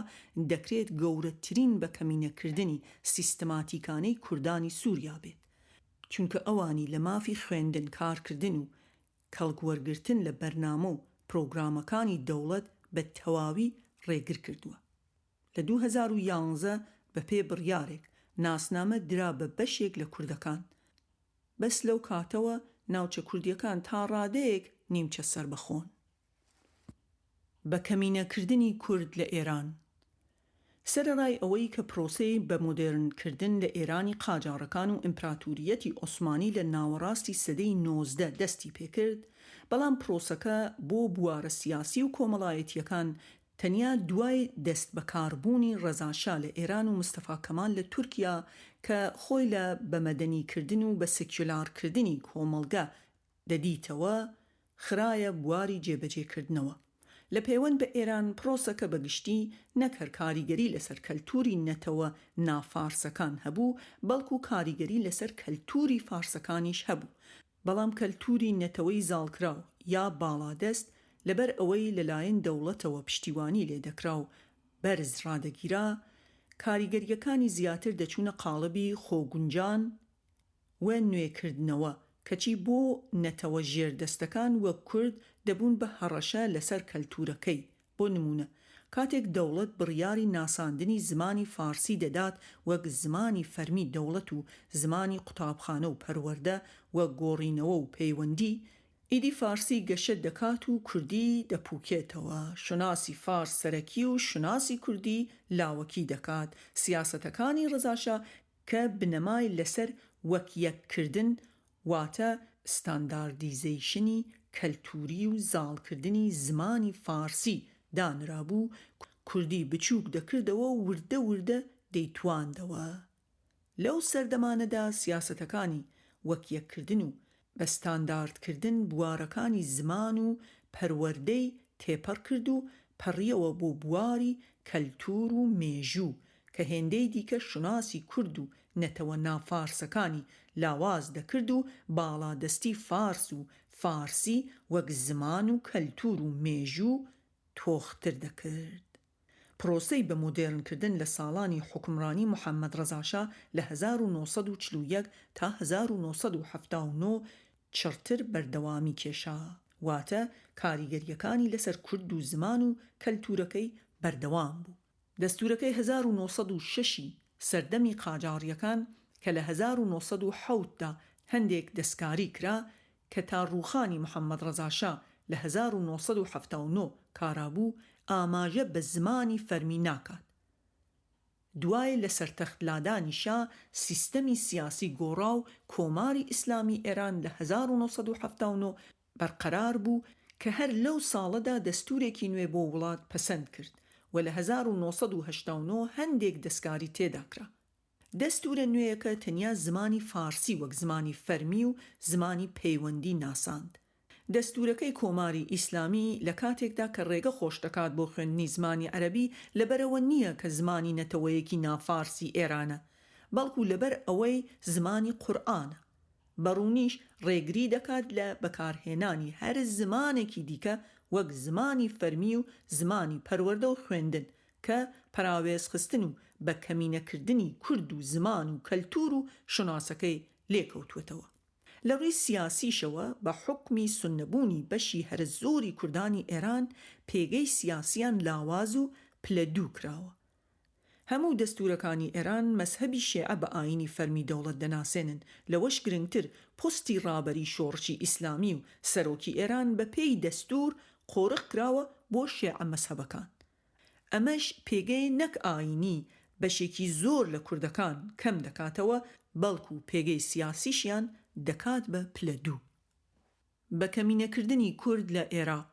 دەکرێت گەورەترین بەکەمینەکردنی سیستەماتیکانەی کوردانی سووریا بێت، چونکە ئەوانی لە مافی خوێندن کارکردن و کەڵکوەرگرتن لە بەرنامە و پرۆگرامەکانی دەوڵەت بە تەواوی ڕێگر کردووە. لە 2011 بە پێ بڕیارێک ناسنامە درا بە بەشێک لە کوردەکان، بەس لەو کاتەوە ناوچە کوردیەکان تا ڕادەیەک نیمچە سەربەخۆن. بەکەمینەکردنی کورد لە ئێران. سەرەڕای ئەوەی کە پرۆسەی بە مۆدێرنکردن لە ئێرانی قاجارەکان و ئیمپراتوریەتی عوسمانی لە ناوەڕاستی سەدەی 19 دەستی پێکرد، بەڵام پرۆسەکە بۆ بوارە سیاسی و کۆمەڵایەتیەکان تەنیا دوای دەست بەکاربوونی ڕەزاشا لە ئێران و مستەفا کەمال لە تورکیا کە خۆی لە بەمەدەنیکردن و بە سێکیولارکردنی کۆمەڵگە دەدیتەوە خرایە بواری جێبەجێکردنەوە. لە پەیوەند بە ئێران پرۆسەکە بەگشتی نەک هەر کاریگەری لەسەر کەلتوری نەتەوە نافارسەکان هەبوو، بەڵکو کاریگەری لەسەر کەلتوری فارسەکانیش هەبوو، بەڵام کەلتوری نەتەوەی زاڵکراو یا باڵادەست لەبەر ئەوەی لەلایەن دەوڵەتەوە پشتیوانی لێ دەکرا و بەرز ڕادەگیرا، کاریگەریەکانی زیاتر دەچوونە قاڵبی خۆگونجان و نوێکردنەوە، کەچی بۆ نەتەوە ژێردەستەکان وەک کورد دەبوون بە هەڕەشە لەسەر کەلتورەکەی. بۆ نمونە کاتێک دەوڵەت بڕیاری ناساندنی زمانی فارسی دەدات وەک زمانی فەرمی دەوڵەت و زمانی قوتابخانە و پەروەردە وەک گۆڕینەوە و پەیوەندی، ئیدی فارسی گەشت دەکات و کوردی دەپووکێتەوە. شناسی فارس سەرەکی و شناسی کوردی لاوەکی دەکات. سیاسەتەکانی ڕەزاشا کە بنەمای لەسەر وەک یەککردن واتە ستانداردیزەیشنی کەلتوری و زاڵکردنی زمانی فارسی دانرابوو، کوردی بچووک دەکردەوە و وردە وردە دەیتواندەوە. لەو سەردەمانەدا سیاسەتەکانی وەک یەککردن و بە ستانداردکردن بوارەکانی زمان و پەروەردەی تێپەڕ کرد و پەڕیەوە بۆ بواری کەلتور و مێژوو کە هێندەی دیکە شناسی کورد و نەتەوە نافارسەکانی لاواز دەکرد و باڵادەستی فارس و فارسی وەک زمان و کەلتور و مێژوو تۆختر دەکرد. پرۆسەی بە مۆدێرنکردن لە ساڵانی حکمڕانی محەممەد ڕەزاشا لە 1941 تا 1979 چڕتر بەردەوامی کێشا، واتە کاریگەریەکانی لەسەر کورد و زمان و کەلتورەکەی بەردەوام بوو. دەستورەکەی 1906 سەردەمی قاجاریەکان کە لە 1970دا هەندێک دەستکاری کرا کە تا ڕووخانی محەممەد ڕەزاشا لە 1979 کارابوو، ئاماژە بە زمانی فەرمی ناکات. دوای لە سەرتەختلادانی شا سیستەمی سیاسی گۆڕا و کۆماری ئیسلامی ئێران لە 1979 بەرقەرار بوو کە هەر لەو ساڵەدا دەستورێکی نوێ بۆ وڵات پەسەند کرد و لە 1989 هەندێک دەستکاری تێدا کرا. دەستورە نوێیەکە تەنیا زمانی فارسی وەک زمانی فەرمی و زمانی پەیوەندی ناساند. دەستورەکەی کۆماری ئیسلامی لە کاتێکدا کە ڕێگە خۆش دەکات بۆ خوێندنی زمانی عەرەبی لەبەرەوە نییە کە زمانی نەتەوەیەکی نافارسی ئێرانە، بەڵکو لەبەر ئەوەی زمانی قورئانە. بەڕوونیش ڕێگری دەکات لە بەکارهێنانی هەر زمانێکی دیکە وەک زمانی فەرمی و زمانی پەروەردە و خوێندن کە پەراوێز خستن و بە کەمینەکردنی کورد و زمان و کەلتور و شناسەکەی لێکەوتوێتەوە. لە ڕووی سیاسیشەوە بە حکمی سوننەبوونی بەشی هەرە زۆری کوردانی ئێران پێگەی سیاسیان لاواز و پلەدوو کراوە. هەموو دەستورەکانی ئێران مەزهەبی شیعە بە ئاینی فەرمی دەوڵەت دەناسێنن، لەوەش گرنگتر پۆستی ڕابەری شۆڕشی ئیسلامی و سەرۆکی ئێران بە پێی دەستور قۆڕق کراوە بۆ شیعە مەزهەبەکان. ئەمەش پێگەی نەک ئاینی بەشێکی زۆر لە کوردەکان کەم دەکاتەوە، بەڵکو پێگەی سیاسیشیان دەکات بە پلەدوو. بە کەمینەکردنی کورد لە عێراق.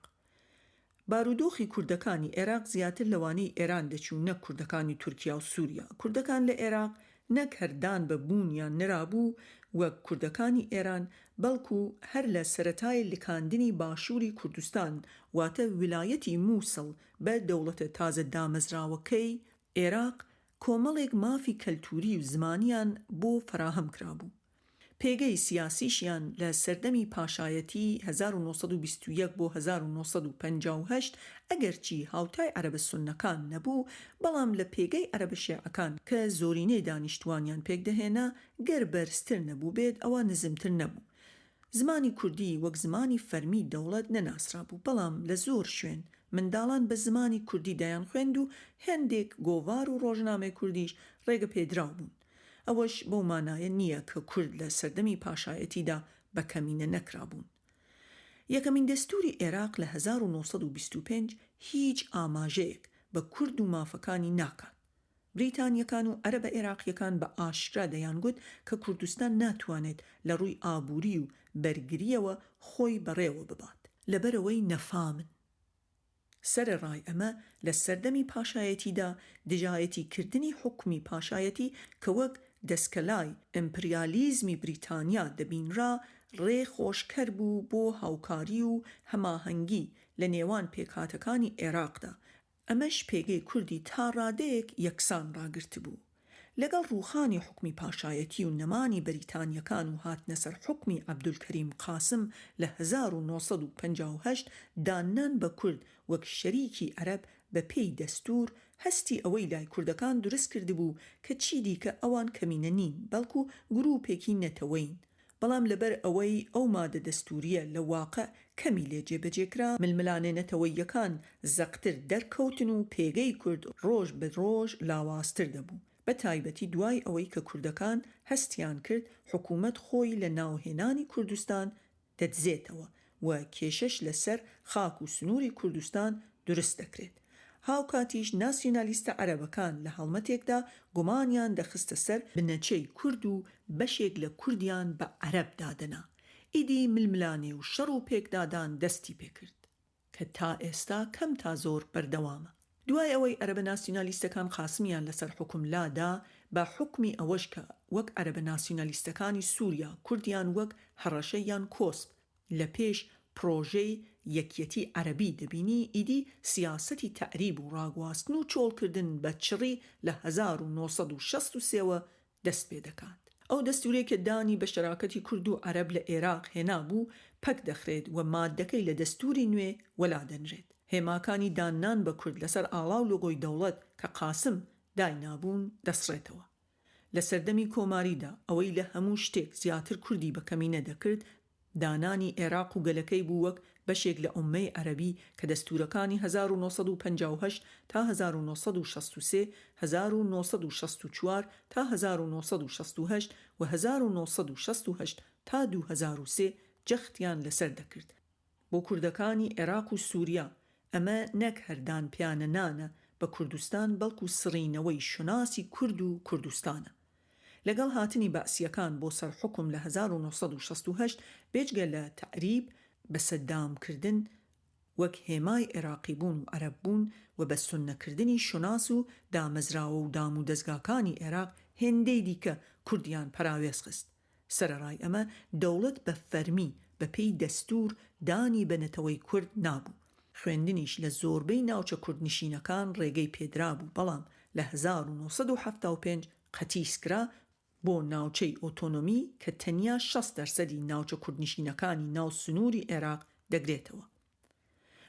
بارودۆخی کوردەکانی عێراق زیاتر لەوانەی ئێران دەچوو نەک کوردەکانی تورکیا و سووریا. کوردەکان لە عێراق نەک هەردان بە بوونیان نەرابوو وەک کوردەکانی ئێران، بەڵکو هەر لە سەرەتای لکاندنی باشووری کوردستان واتە ویلایەتی مووسڵ بە دەوڵەتە تازە دامەزراوەکەی عێراق کۆمەڵێک مافی کەلتوری و زمانیان بۆ فراهەم کرابوو. پێگەی سیاسیشیان لە سەردەمی پاشایەتی 1921 بۆ 1958 ئەگەرچی هاوتای عەرەبە سوننەکان نەبوو، بەڵام لە پێگەی عەرەبە شیعەکان کە زۆرینەی دانیشتوانیان پێکدەهێنا گەر بەرزتر نەبوو بێت ئەوە نزمتر نەبوو. زمانی کوردی وەک زمانی فەرمی دەوڵەت نەناسرا بوو، بەڵام لە زۆر شوێن منداڵان بە زمانی کوردی دەیان خوێند و هەندێک گۆڤار و ڕۆژنامەی کوردیش ڕێگە پێدراو بوون. ئەوەش بەو مانایە نییە کە کورد لە سەردەمی پاشایەتیدا بە کەمینە نەکرابوون. یەکەمین دەستوری عێراق لە 1925 هیچ ئاماژەیەک بە کورد و مافەکانی ناکات. بریتانیەکان و عەرەبە عێراقیەکان بە ئاشکرا دەیانگوت کە کوردستان ناتوانێت لە ڕووی ئابووری و بەرگریەوە خۆی بەڕێوە ببات لەبەرەوەی نەفامن. سەرەڕای ئەمە لە سەردەمی پاشایەتیدا دژایەتی کردنی حکمی پاشایەتی کە وەک دەستکەلای ئیمپریالیزمی بریتانیا دەبینرا ڕێ خۆشکەر بوو بۆ هاوکاری و هەماهەنگی لە نێوان پێکهاتەکانی عێراقدا. ئەمەش پێگەی کوردی تا ڕادەیەک یەکسان ڕاگرت بوو. لەگەڵ ڕووخانی حکمی پاشایەتی و نەمانی بەریتانیەکان و هاتنە سەر حکمی عەبدولکەریم قاسم لە 1958 دانان بە کورد وەک شەریکی عەرەب بە پێی دەستور هەستی ئەوەی لای کوردەکان دروست کردبوو کە چی دیکە ئەوان کەمینە نین، بەڵکو گروپێکی نەتەوەین. بەڵام لەبەر ئەوەی ئەو مادە دەستوریە لە واقع کەمی لێ جێبەجێکرا، ململانێ نەتەوەییەکان زەقتر دەرکەوتن و پێگەی کورد ڕۆژ بە ڕۆژ لاوازتر دەبوو، بە تایبەتی دوای ئەوەی کە کوردەکان هەستیان کرد حکوومەت خۆی لە ناوهێنانی کوردستان دەدزێتەوە و کێشەش لەسەر خاک و سنووری کوردستان دروست دەکرێت. هاوکاتیش ناسیۆنالیستە عەرەبەکان لە هەڵمەتێکدا گومانیان دەخستە سەر بنەچەی کورد و بەشێک لە کوردیان بە عەرەب دادەنا. ئیدی ململانێ و شەڕ و پێکدادان دەستی پێکرد کە تا ئێستا کەم تا زۆر بەردەوامە. دوای ئەوەی عەرەبە ناسیۆنالیستەکان قاسمیان لەسەر حکم لادا، بە حکمی ئەوەش کە وەک عەرەبە ناسیۆنالیستەکانی سووریا کوردیان وەک هەڕەشە یان کۆسپ لە پێش پرۆژەی یەکیەتی عەرەبی دەبینی، ئیدی سیاسەتی تەعریب و ڕاگواستن و چۆڵکردن بە چڕی لە 1963 دەست پێ دەکات. ئەو دەستورێک کە دانی بە شەراکەتی کورد و عەرەب لە عێراق هێنا بوو پەک دەخرێت و مادەکەی لە دەستوری نوێ وەلادەنرێت. هێماکانی دانان بە کورد لەسەر ئاڵا و لۆگۆی دەوڵەت کە قاسم داینابوون دەسڕێتەوە. لە سەردەمی کۆماریدا ئەوەی لە هەموو شتێک زیاتر کوردی بە کەمینە دەکرد، دانانی عێراق و گەلەکەی بوو وەک بەشێک لە ئوممەی عەرەبی کە دەستورەکانی 1958 تا 1963، 1964 تا 1968 و 1968 تا 2003 جەختیان لەسەر دەکرد. بۆ کوردەکانی عێراق و سووریا ئەمە نەک هەردان پیانە نانە بە کوردستان، بەڵکو سڕینەوەی شوناسی کورد و کوردستانە. لەگەڵ هاتنی بەعسیەکان بۆ سەر حکم لە 1968 بێجگە لە تەعریب بە سەددامکردن وەک هێمای عێراقی بوون و عەرەب بوون و بە سوننەکردنی شوناس و دامەزراوە و دام و دەستگاکانی عێراق هێندەی دیکە کوردیان پەراوێز خست. سەرەڕای ئەمە دەوڵەت بە فەرمی بە پێی دەستور دانی بەنەتەوەی کورد نابوو. خوێندنیش لە زۆربەی ناوچە کوردنشینەکان ڕێگەی پێدرا بوو، بەڵام لە 1975 قەتیسکرا بۆ ناوچەی ئۆتۆنۆمی کە تەنیا 60% ناوچە کوردنشینەکانی ناو سنووری عێراق دەگرێتەوە.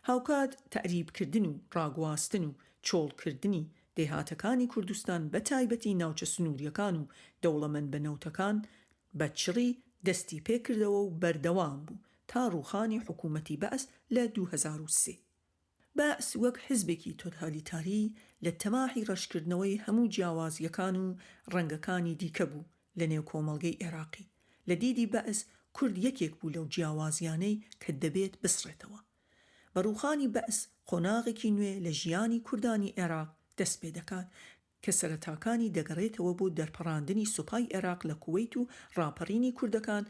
هاوکات تەعریبکردن و ڕاگواستن و چۆڵکردنی دێهاتەکانی کوردستان بە تایبەتی ناوچە سنووریەکان و دەوڵەمەند بەنەوتەکان بە چڕی دەستی پێکردەوە و بەردەوام بوو تا ڕووخانی حکوومەتی بەعس لە 2003. بەعس وەک حزبێکی تۆتالیتاری لە تەماحی ڕەشکردنەوەی هەموو جیاوازیەکان و ڕەنگەکانی دیکە بوو لە نێو کۆمەڵگەی عێراقی. لە دیدی بەعس کورد یەکێک بوو لەو جیاوازیانەی کە دەبێت بسڕێتەوە. بە ڕووخانی بەعس قۆناغێکی نوێ لە ژیانی کوردانی عێراق دەست پێ دەکات کە سەرەتاکانی دەگەڕێتەوە بۆ دەرپەڕاندنی سوپای عێراق لە کووەیت و ڕاپەڕینی کوردەکان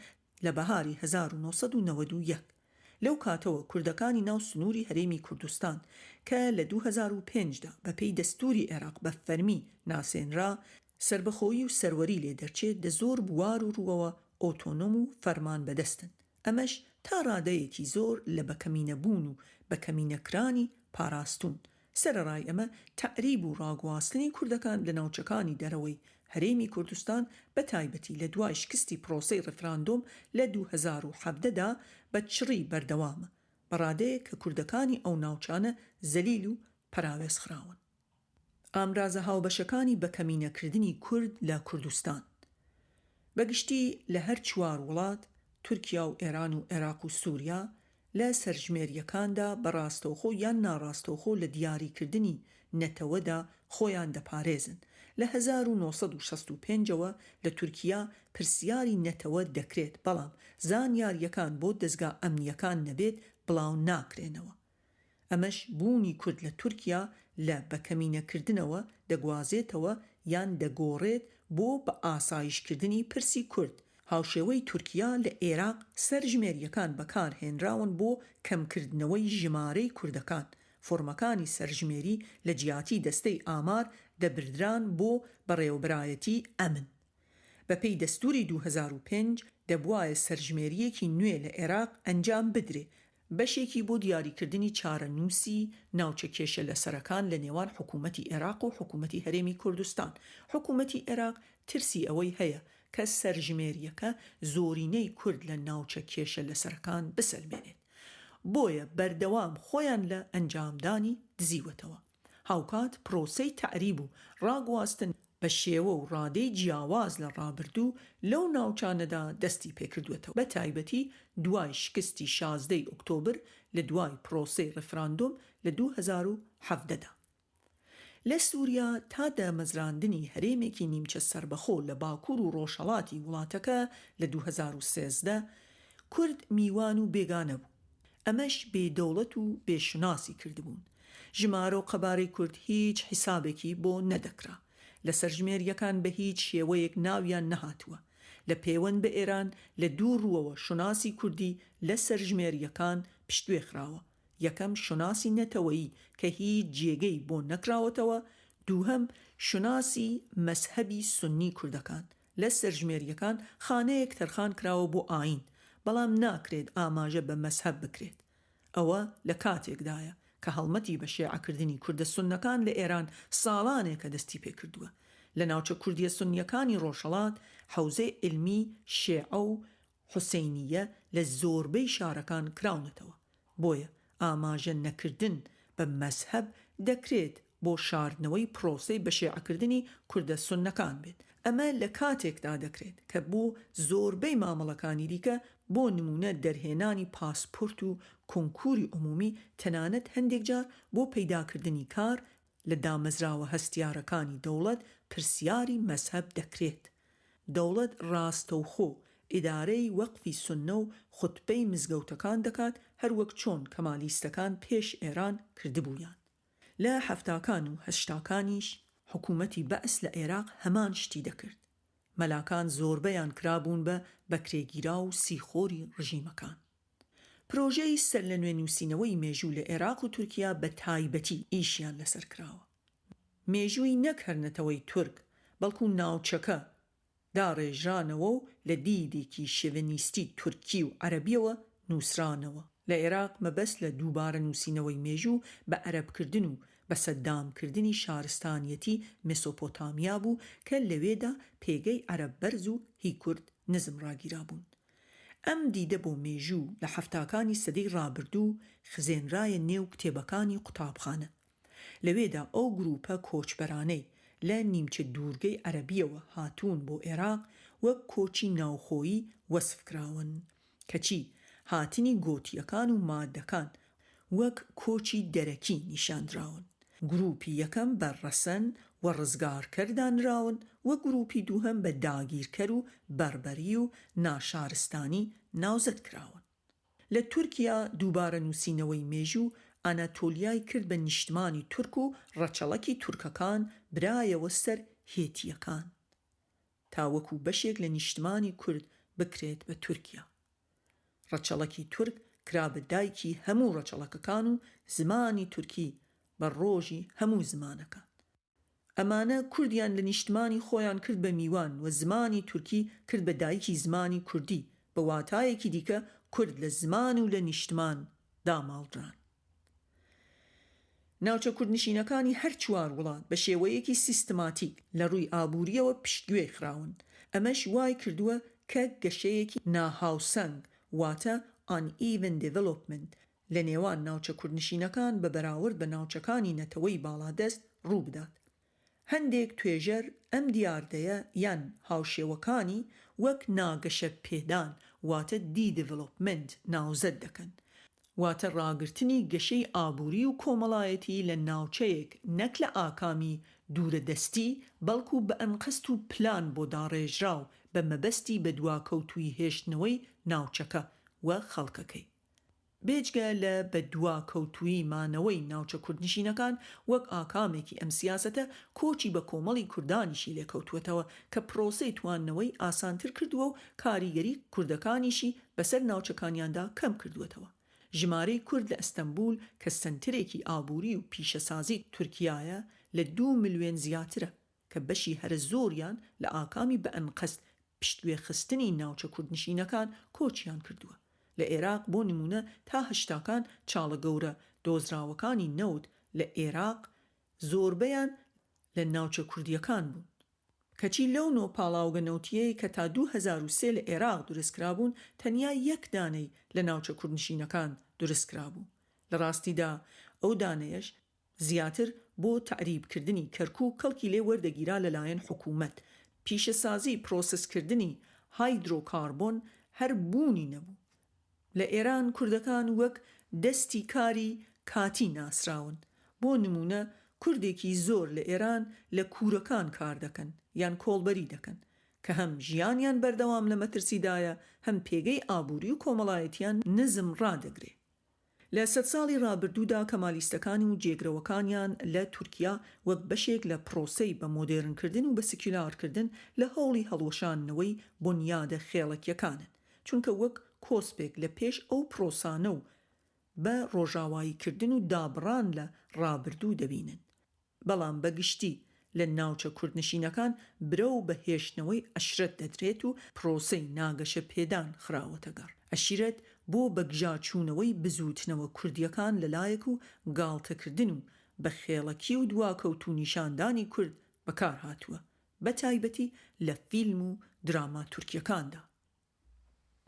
لە بەهاری 1991. لەو کاتەوە کوردەکانی ناو سنووری هەرێمی کوردستان کە لە 2005دا بە پێی دەستوری عێراق بە فەرمی ناسێنرا سربەخۆیی و سەروەری لێ دەرچێت دە زۆر بوار و ڕووەوە ئۆتۆنۆم و فەرمان بەدەستن. ئەمەش تا ڕادەیەکی زۆر لە بەکەمینەبوون و بەکەمینەکرانی پاراستون. سەرەڕای ئەمە تەعریب و ڕاگواستنی کوردەکان لە ناوچەکانی دەرەوەی هەرێمی کوردستان بە تایبەتی لە دوای شکستی پرۆسەی ڕفراندۆم لە 2017دا بە چڕی بەردەوامە، بەڕادەیە کە کوردەکانی ئەو ناوچانە زەلیل و پەراوێز خراون. ئامرازە هاوبەشەکانی بەکەمینەکردنی کورد لە کوردستان بەگشتی لە هەر چوار وڵات، تورکیا و ئێران و عێراق و سووریا، لە سەرژمێریەکاندا بەڕاستەوخۆ یان ناڕاستەوخۆ لە دیاریکردنی نەتەوەدا خۆیان دەپارێزن. لە 1965ەوە لە تورکیا پرسیاری نەتەوە دەکرێت، بەڵام زانیاریەکان بۆ دەستگا ئەمنیەکان نەبێت بڵاو ناکرێنەوە. ئەمەش بوونی کورد لە تورکیا لە بەکەمینەکردنەوە دەگوازێتەوە یان دەگۆڕێت بۆ بە ئاسایشکردنی پرسی کورد. هاوشێوەی تورکیا لە عێراق سەرژمێریەکان بەکارهێنراون بۆ کەمکردنەوەی ژمارەی کوردەکان. فۆرمەکانی سەرژمێری لە جیاتی دەستەی ئامار دەبردران بۆ بەڕێوەبرایەتی ئەمن. بە پێی دەستوری 2005 دەبوایە سەرژمێریەکی نوێ لە عێراق ئەنجام بدرێ، بەشێکی بۆ دیاریکردنی چارەنووسی ناوچە کێشە لەسەرەکان لە نێوان حکوومەتی عێراق و حکوومەتی هەرێمی کوردستان. حکوومەتی عێراق ترسی ئەوەی هەیە کە سەرژمێریەکە زۆرینەی کورد لە ناوچە کێشە لەسەرەکان بسەلمێنێت، بۆیە بەردەوام خۆیان لە ئەنجامدانی دزیوەتەوە. هاوکات پرۆسەی تەعریب و ڕاگواستن بە شێوە و ڕادەی جیاواز لە ڕابردوو لەو ناوچانەدا دەستی پێکردوێتەوە، بە تایبەتی دوای شکستی 16 ئۆکتۆبر لە دوای پرۆسەی ڕفراندۆم لە 2017دا. لە سووریا تا دامەزراندنی هەرێمێکی نیمچە سربەخۆ لە باکوور و ڕۆژهەڵاتی وڵاتەکە لە 2013 کورد میوان و بێگانە بوو. ئەمەش بێدەوڵەت و بێشناسی کردبوون. ژمارە و قەبارەی کورد هیچ حیسابێکی بۆ نەدەکرا. لە سەرژمێریەکان بە هیچ شێوەیەک ناویان نەهاتووە. لە پەیوەند بە ئێران لە دوو ڕووەوە شوناسی کوردی لە سەرژمێریەکان پشتگوێخراوە. یەکەم شوناسی نەتەوەیی کە هیچ جێگەی بۆ نەکراوەتەوە، دووهەم شوناسی مەزهەبی سونی کوردەکان لە سەرژمێریەکان خانەیەک تەرخان کراوە بۆ ئاین، بەڵام ناکرێت ئاماژە بە مەزهەب بکرێت. ئەوە لە کاتێکدایە کە هەڵمەتی بە شیعەکردنی کوردە سوننەکان لە ئێران ساڵانێکە دەستی پێکردووە. لە ناوچە کوردیە سونیەکانی ڕۆژهەڵات حەوزەی علمی شیعە و حوسێنیە لە زۆربەی شارەکان کراونەتەوە. بۆیە ئاماژە نەکردن بە مەزهەب دەکرێت بۆ شاردنەوەی پرۆسەی بە شیعەکردنی کوردە سوننەکان بێت. ئەمە لە کاتێکدا دەکرێت کە بۆ زۆربەی مامەڵەکانی دیکە بۆ نمونە دەرهێنانی پاسپۆرت و کۆنکوری عمومی تەنانەت هەندێک جار بۆ پەیداکردنی کار لە دامەزراوە هەستیارەکانی دەوڵەت پرسیاری مەزهەب دەکرێت. دەوڵەت ڕاستەوخۆ ئیدارەی وەقفی سوننە و خوتبەی مزگەوتەکان دەکات، هەروەک چۆن کەمالیستەکان پێش ئێران کردبوویان. لە هەفتاکان و هەشتاکانیش حکوومەتی بەئس لە عێراق هەمان شتی دەکرد. مەلاکان زۆربەیان کرابوون بە بەکرێگیرا و سیخۆری ڕژیمەکان. پرۆژەی سەر لە نوێ نووسینەوەی مێژوو لە عێراق و تورکیا بە تایبەتی ئیشیان لەسەر کراوە. مێژووی نەک هەرنەتەوەی تورک، بەڵکو ناوچەکە داڕێژرانەوە و لە دیدێکی شێڤنیستی تورکی و عەرەبیەوە نووسرانەوە. لە عێراق مەبەست لە دووبارە نووسینەوەی مێژوو بە عەرەبکردن و بە سەددامکردنی شارستانیەتی مێسۆپۆتامیا بوو کە لەوێدا پێگەی عەرەب بەرز و هی کورد نزم ڕاگیرا بوون. ئەم دیدە بۆ مێژوو لە هەفتاکانی سەدەی ڕابردوو خزێنرایە نێو کتێبەکانی قوتابخانە. لەوێدا ئەو گروپە کۆچبەرانەی لە نیمچە دوورگەی عەرەبیەوە هاتوون بۆ عێراق وەک کۆچی ناوخۆیی وەسف کراون، کەچی هاتنی گۆتیەکان و مادەکان وەک کۆچی دەرەکی نیشاندراون. گروپی یەکەم بە ڕەسەن و ڕزگارکەر دانراون و گروپی دووهەم بە داگیرکەر و بەربەری و ناشارستانی ناوزەت کراون. لە تورکیا دووبارە نووسینەوەی مێژوو ئاناتۆلیای کرد بە نیشتمانی تورک و ڕەچەڵەکی تورکەکان برایەوە سەر هێتیەکان تا وەکو بەشێک لە نیشتمانی کورد بکرێت بە تورکیا. ڕەچەڵەکی تورک کرا بە دایکی هەموو ڕەچەڵەکەکان و زمانی تورکی بە ڕۆژی هەموو زمانەکان. ئەمانە کوردیان لە نیشتمانی خۆیان کرد بە میوان و زمانی تورکی کرد بە دایکی زمانی کوردی، بە واتایەکی دیکە کورد لە زمان و لە نیشتمان داماڵدران. ناوچە کوردنشینەکانی هەر چوار وڵات بە شێوەیەکی سیستماتیک لە ڕووی ئابووریەوە پشتگوێ خراون. ئەمەش وای کردووە کە گەشەیەکی ناهاوسەنگ واتە uneven development لە نێوان ناوچە کوردنشینەکان بە بەراورد بە ناوچەکانی نەتەوەی باڵادەست ڕوو بدات. هەندێک توێژەر ئەم دیاردەیە یان هاوشێوەکانی وەک ناگەشە پێدان واتە دیدڤلۆپمنت ناوزەت دەکەن، واتە ڕاگرتنی گەشەی ئابووری و کۆمەڵایەتی لە ناوچەیەک نەک لە ئاکامی دوورە دەستی بەڵکو بە ئەنقەست و پلان بۆ داڕێژراو بە مەبەستی بە دواکەوتوی هێشتنەوەی ناوچەکە و خەڵکەکەی. بێجگە لە بە دواکەوتوی مانەوەی ناوچە کوردنشینەکان وەک ئاکامێکی ئەم سیاسەتە کۆچی بە کۆمەڵی کوردانیشی لێکەوتوێتەوە کە پرۆسەی تواننەوەی ئاسانتر کردووە و کاریگەری کوردەکانیشی بەسەر ناوچەکانیاندا کەم کردوێتەوە. ژمارەی کورد لە ئەستەمبول کە سنترێکی ئابووری و پیشەسازی تورکیایە لە 2 ملیۆن زیاترە کە بەشی هەرە زۆریان لە ئاکامی بە ئەنقەست پشتگوێخستنی ناوچە کوردنشینەکان کۆچیان کردووە. لە عێراق بۆ نمونە تا هەشتاکان چاڵە گەورە دۆزراوەکانی نەوت لە عێراق زۆربەیان لە ناوچە کوردیەکان بوون، کەچی لەو نۆ پاڵاوگە نەوتیەی کە تا 2003 لە عێراق دروستکرابوون تەنیا یەک دانەی لە ناوچە کوردنشینەکان دروستکرابوو. لە ڕاستیدا ئەو دانەیەش زیاتر بۆ تعریبکردنی کەرکوو و کەڵکی لێ وەردەگیرا لەلایەن حکوومەت. پیشەسازی پرۆسسکردنی هایدرۆکاربۆن هەر بوونی نەبوو. لە ئێران کوردەکان وەک دەستی کاری کاتی ناسراون. بۆ نمونە کوردێکی زۆر لە ئێران لە کوورەکان کار دەکەن یان کۆڵبەری دەکەن کە هەم ژیانیان بەردەوام لە مەترسیدایە هەم پێگەی ئابووری و کۆمەڵایەتیان نزم ڕادەگرێ. لە سەد ساڵی ڕابردوودا کەمالیستەکانی و جێگرەوەکانیان لە تورکیا وەک بەشێک لە پرۆسەی بە مۆدێرنکردن و بە سکیولارکردن لە هەوڵی هەڵوەشانەوەی بنیادە خێڵەکیەکانن، چونکە وەک کۆسپێک لە پێش ئەو پرۆسانە و بە ڕۆژاواییکردن و دابڕان لە ڕابردوو دەبینن. بەڵام بەگشتی لە ناوچە کوردنشینەکان برە و بەهێشتنەوەی عەشیرەت دەدرێت و پرۆسەی ناگەشە پێدان خراوەتە گەڕ. عەشیرەت بۆ بەگژاچوونەوەی بزوتنەوە کوردیەکان لەلایەک و گاڵتەکردن و بە خێڵەکی و دواکەوت و نیشاندانی کورد بەکار هاتووە، بە تایبەتی لە فیلم و دراما تورکیەکاندا.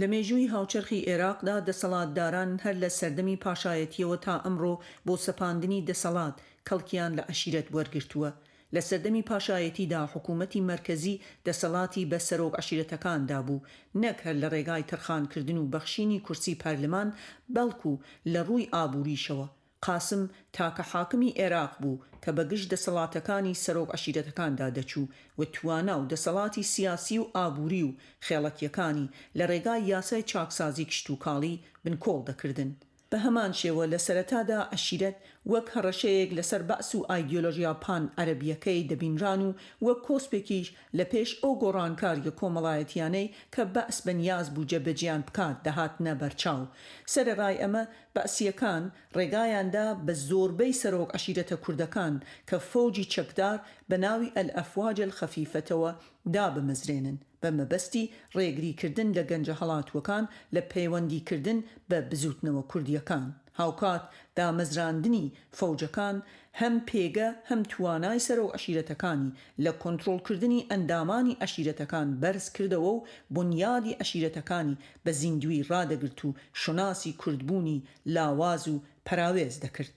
لە مێژووی هاوچەرخی عێراقدا دەسەڵاتداران هەر لە سەردەمی پاشایەتیەوە تا ئەمڕۆ بۆ سەپاندنی دەسەڵات کەڵکیان لە عەشیرەت وەرگرتووە. لە سەردەمی پاشایەتیدا حکوومەتی مەرکەزی دەسەڵاتی بە سەرۆک عەشیرەتەکاندا بوو، نەک هەر لە ڕێگای تەرخانکردن و بەخشینی کورسی پەرلەمان، بەڵکو لە ڕووی ئابووریشەوە. قاسم تاکە حاکمی عێراق بوو کە بەگشت دەسەڵاتەکانی سەرۆک عەشیرەتەکاندا دەچوو و توانا و دەسەڵاتی سیاسی و ئابووری و خێڵەکیەکانی لە ڕێگای یاسای چاکسازی کشتوکاڵی بنکۆڵ دەکردن. بە هەمان شێوە لە سەرەتادا عەشیرەت وەک هەڕەشەیەک لەسەر بەعس و ئایدیۆلۆژیا پان عەرەبیەکەی دەبینران و وەک کۆسپێکیش لە پێش ئەو گۆڕانکاریە کۆمەڵایەتیانەی کە بەعس بەنیاز بوو جێبەجێیان بکات دەهاتنە بەرچاو. سەرەڕای ئەمە بەعسیەکان ڕێگایاندا بە زۆربەی سەرۆک عەشیرەتە کوردەکان کە فەوجی چەکدار بە ناوی ئەلئەفواج الخەفیفەتەوە دابمەزرێنن بە مەبەستی ڕێگریکردن لە گەنجە هەڵاتوەکان لە پەیوەندیکردن بە بزوتنەوە کوردیەکان. هاوکات دامەزراندنی فەوجەکان هەم پێگە هەم توانای سەرۆک عەشیرەتەکانی لە کۆنتڕۆڵکردنی ئەندامانی عەشیرەتەکان بەرز کردەوە و بنیادی عەشیرەتەکانی بە زیندوی ڕادەگرت و شوناسی کوردبوونی لاواز و پەراوێز دەکرد.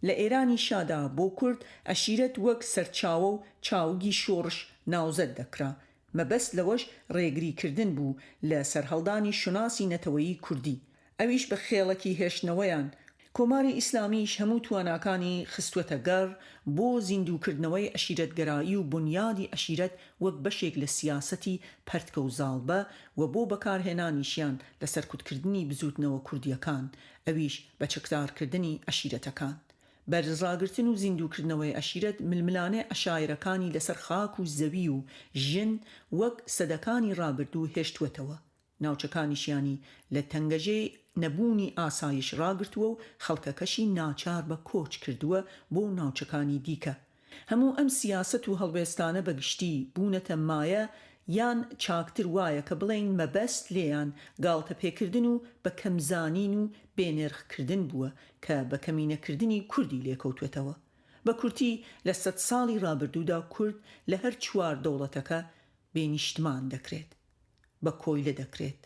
لە ئێرانی شادا بۆ کورد عەشیرەت وەک سەرچاوە و چاوگی شۆڕش ناوزەت دەکرا. مەبەست لەوەش ڕێگریکردن بوو لە سەرهەڵدانی شوناسی نەتەوەیی کوردی، ئەویش بە خێڵەکی هێشتنەوەیان. کۆماری ئیسلامیش هەموو تواناکانی خستوەتە گەڕ بۆ زیندووکردنەوەی عەشیرەتگەرایی و بنیادی عەشیرەت وەک بەشێک لە سیاسەتی پەرتکە و زاڵبە و بۆ بەکارهێنانیشیان لە سەرکوتکردنی بزوتنەوە کوردیەکان، ئەویش بە چەکدارکردنی عەشیرەتەکان. بەرزڕاگرتن و زیندووکردنەوەی عەشیرەت ململانەی عەشایرەکانی لەسەر خاک و زەوی و ژن وەک سەدەکانی ڕابردوو هێشتوەتەوە. ناوچەکانیشیانی لە تەنگەژەی نەبوونی ئاسایش ڕاگرتووە و خەڵکەکەشی ناچار بە کۆچ کردووە بۆ ناوچەکانی دیکە. هەموو ئەم سیاسەت و هەڵوێستانە بەگشتی بوونەتە مایە یان چاکتر وایە کە بڵێن مەبەست لێیان گاڵتە پێکردن و بە کەمزانین و بێنرخکردن بووە کە بە کەمینەکردنی کوردی لێکەوتوێتەوە. بە کورتی لە سەد ساڵی ڕابردوودا کورد لە هەر چوار دەوڵەتەکە بێنیشتمان دەکرێت، بە کۆیلە دەکرێت،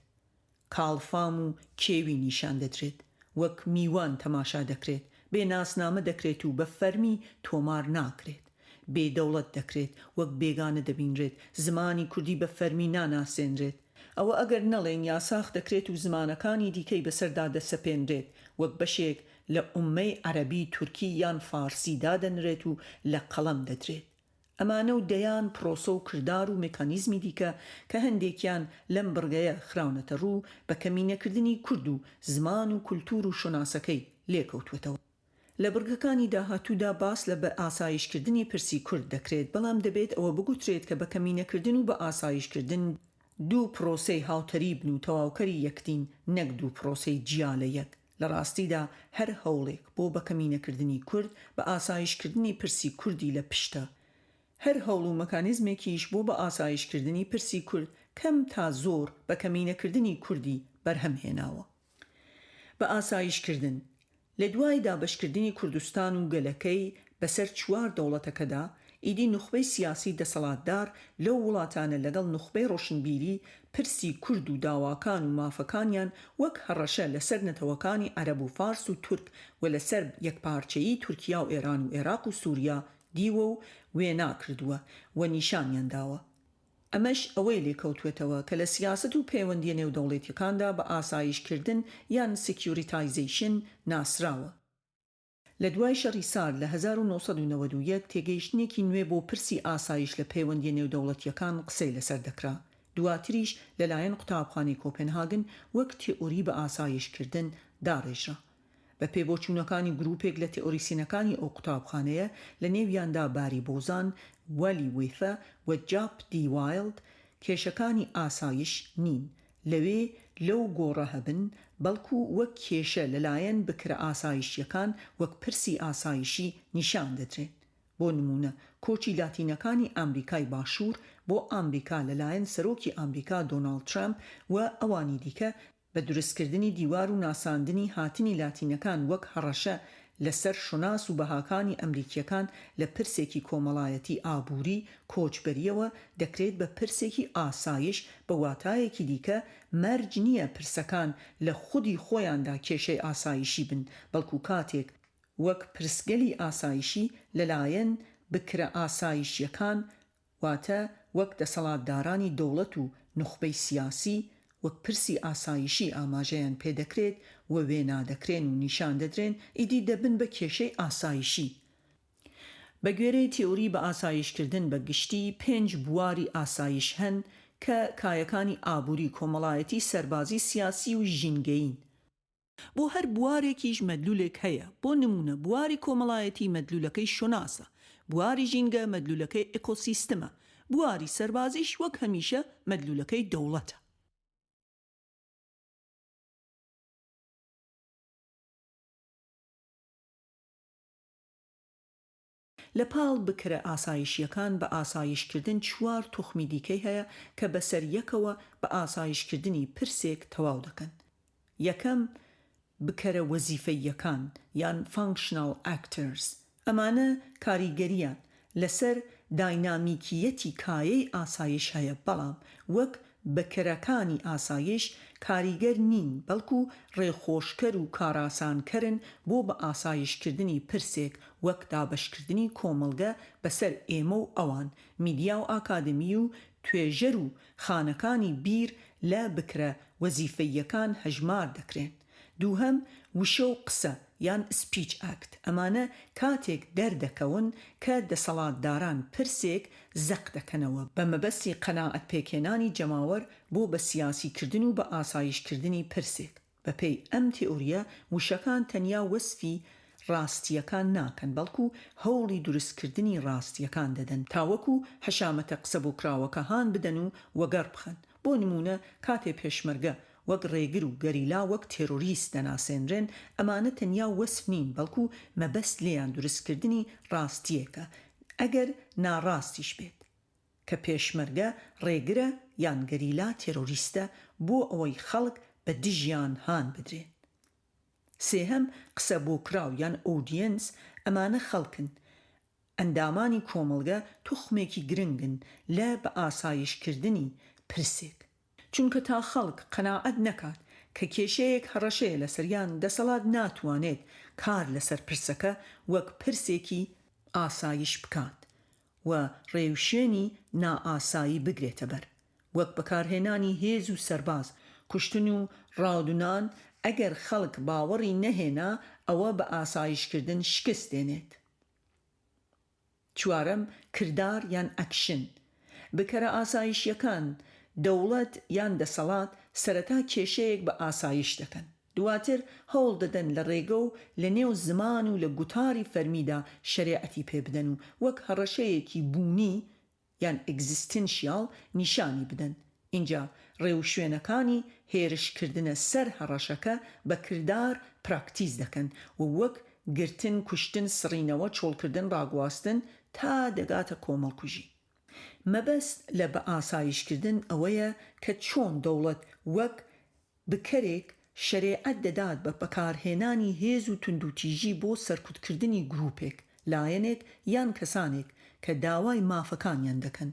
کاڵفام و کێوی نیشان دەدرێت، وەک میوان تەماشا دەکرێت، بێناسنامە دەکرێت و بە فەرمی تۆمار ناکرێت، بێدەوڵەت دەکرێت، وەک بێگانە دەبینرێت، زمانی کوردی بە فەرمی ناناسێنرێت. ئەوە ئەگەر نەڵێن یاساخ دەکرێت و زمانەکانی دیکەی بەسەردا دەسەپێنرێت، وەک بەشێک لە ئوممەی عەرەبی تورکی یان فارسی دادەنرێت و لە قەڵەم دەدرێت. ئەمانە و دەیان پرۆسە و کردار و مێکانیزمی دیکە کە هەندێکیان لەم بڕگەیە خراونەتە ڕوو بە کەمینەکردنی کورد و زمان و کولتور و شوناسەکەی لێکەوتوێتەوە. لە بڕگەکانی داهاتوودا باس لە بە ئاسایشکردنی پرسی کورد دەکرێت، بەڵام دەبێت ئەوە بگوترێت کە بە کەمینەکردن و بە ئاسایشکردن دوو پرۆسەی هاوتەری بن و تەواوکەری یەکتین، نەک دوو پرۆسەی جیا لە یەک. لە ڕاستیدا هەر هەوڵێک بۆ بە کەمینەکردنی کورد بە ئاسایشکردنی پرسی کوردی لە پشتە. هەر هەوڵ و مەکانیزمێکیش بۆ بە ئاسایشکردنی پرسی کورد کەم تا زۆر بە کەمینەکردنی کوردی بەرهەمهێناوە. بە ئاسایشکردن لە دوای دابەشکردنی کوردستان و گەلەکەی بەسەر چوار دەوڵەتەکەدا، ئیدی نوخبەی سیاسی دەسەڵاتدار لەو وڵاتانە لەگەڵ نوخبەی ڕۆشنبیری پرسی کورد و داواکان و مافەکانیان وەک هەڕەشە لەسەر نەتەوەکانی عەرەب و فارس و تورک و لەسەر یەکپارچەیی تورکیا و ئێران و عێراق و سووریا دیوە و وێنا کردووە و نیشانیان داوە. ئەمەش ئەوەی لێکەوتوێتەوە کە لە سیاست و پەیوەندیە نێودەوڵەتیەکاندا بە ئاسایشکردن یان سکیوریتایزیشن ناسراوە. لە دوای شەڕی سارد لە 1991 تێگەیشتنێکی نوێ بۆ پرسی ئاسایش لە پەیوەندیە نێودەوڵەتیەکان قسەی لەسەر دەکرا. دواتریش لەلایەن قوتابخانەی کۆپنهاگن وەک تێئۆری بە ئاسایشکردن داڕێژرا. بە پێبۆچوونەکانی گروپێک لە تئۆریسینەکانی ئەو قوتابخانەیە لە نێویاندا باری بۆزان، وەلی وێفە و جاپ دی وایلد کێشەکانی ئاسایش نین، لەوێ لەو گۆڕە هەبن، بەڵکو وەک کێشە لەلایەن بکرە ئاسایشیەکان وەک پرسی ئاسایشی نیشان دەدرێن. بۆ نمونە کۆچی لاتینەکانی ئەمریکای باشوور بۆ ئەمریکا لەلایەن سەرۆکی ئەمریکا دۆناڵد ترامپ و ئەوانی دیکە بە دروستکردنی دیوار و ناساندنی هاتنی لاتینەکان وەک هەڕەشە لەسەر شۆناس و بەهاکانی ئەمریکیەکان لە پرسێکی کۆمەڵایەتی ئابووری کۆچبەریەوە دەکرێت بە پرسێکی ئاسایش بە واتایەکی دیکە مەرج نییە پرسەکان لە خودی خۆیاندا کێشەی ئاسایشی بن، بەڵکو کاتێک وەک پرسگەلی ئاسایشی لەلایەن بکرە ئاسایشیەکان واتە وەک دەسەڵاتدارانی دەوڵەت و نوخبەی سیاسی وەک پرسی ئاسایشی ئاماژەیان پێدەکرێت و وێنادەکرێن و نیشان دەدرێن ئیدی دەبن بە کێشەی ئاسایشی. بە گوێرەی تئۆری بە ئاسایشکردن بە گشتی 5 بواری ئاسایش هەن کە کایەکانی ئابووری کۆمەڵایەتی سەربازی سیاسی و ژینگەین. بۆ هەر بوارێکیش مەدلولێک هەیە، بۆ نمونە بواری کۆمەڵایەتی مەدلولەکەی شۆناسە، بواری ژینگە مەدلولەکەی ئێکۆسیستمە، بواری سەربازیش وەک هەمیشە مەدلولەکەی دەوڵەتە. لە پاڵ بکرە ئاسایشیەکان بە ئاسایشکردن 4 توخمی دیکەی هەیە کە بەسەر یەکەوە بە ئاسایشکردنی پرسێک تەواو دەکەن. یەکەم بکەرە وەزیفەییەکان یان functional actors، ئەمانە کاریگەریان لەسەر داینامیکیەتی کایەی ئاسایش هەیە، بەڵام وەک بەکەرەکانی ئاسایش کاریگەر نین، بەڵکو ڕێخۆشکەر و کاراسانکەرن بۆ بە ئاسایشکردنی پرسێک وەک دابەشکردنی کۆمەڵگە بەسەر ئێمە و ئەوان، میدیا و ئاکادمی و توێژەر و خانەکانی بیر لە بکرە وەزیفەییەکان هەژمار دەکرێن. دووهەم وشە و قسە یان سپیچ ئاکت، ئەمانە کاتێک دەردەکەون کە دەسەڵاتداران پرسێک زەق دەکەنەوە بە مەبەستی قەناعەت پێکێنانی جەماوەر بۆ بە سیاسیکردن و بە ئاسایشکردنی پرسێک. بەپێی ئەم تئۆریە وشەکان تەنیا وەسفی ڕاستیەکان ناکەن، بەڵکو هەوڵی دروستکردنی ڕاستیەکان دەدەن تاوەکو هەشامەتە قسە بۆ کراوەکە هان بدەن و وەگەڕ بخەن. بۆ نمونە کاتێ پێشمەرگە وەک ڕێگر و گەریلا وەک تێرۆریست دەناسێنرێن، ئەمانە تەنیا وەسف نین، بەڵکو مەبەست لێیان دروستکردنی ڕاستیەکە ئەگەر ناڕاستیش بێت، کە پێشمەرگە ڕێگرە یان گەریلا تێرۆریستە بۆ ئەوەی خەڵک بە دژیان هان بدرێن. سێهەم قسە بۆ کراو یان ئۆدیەنس، ئەمانە خەڵکن، ئەندامانی کۆمەڵگە توخمێکی گرنگن لە بە ئاسایشکردنی پرسێک، چونکە تا خەڵک قەناعەت نەکات کە کێشەیەک هەڕەشەیە لەسەریان، دەسەڵات ناتوانێت کار لەسەر پرسەکە وەک پرسێکی ئاسایش بکات و ڕێوشێنی نائاسایی بگرێتە بەر، وەک بەکارهێنانی هێز و سەرباز، کوشتن و ڕاودونان. ئەگەر خەڵک باوەڕی نەهێنا ئەوە بە ئاسایشکردن شکست دێنێت. چوارەم کردار یان ئەکشن، بکەرە ئاسایشیەکان دەوڵەت یان دەسەڵات سەرەتا کێشەیەک بە ئاسایش دەکەن، دواتر هەوڵ دەدەن لە ڕێگە و لە نێو زمان و لە گوتاری فەرمیدا شەریعەتی پێ بدەن و وەک هەڕەشەیەکی بوونی یان ئەگزیستنشیال نیشانی بدەن. اینجا ڕێوشوێنەکانی هێرشکردنە سەر هەڕەشەکە بە کردار پراکتیز دەکەن و وەک گرتن، کوشتن، سڕینەوە، چۆڵکردن، ڕاگواستن تا دەگاتە کۆمەڵکوژی. مەبەست لە بە ئاسایشکردن ئەوەیە کە چۆن دەوڵەت وەک بکەرێک شەریعەت دەدات بە بەکارهێنانی هێز و توندوتیژی بۆ سەرکوتکردنی گروپێک، لایەنێک یان کەسانێک کە داوای مافەکانیان دەکەن،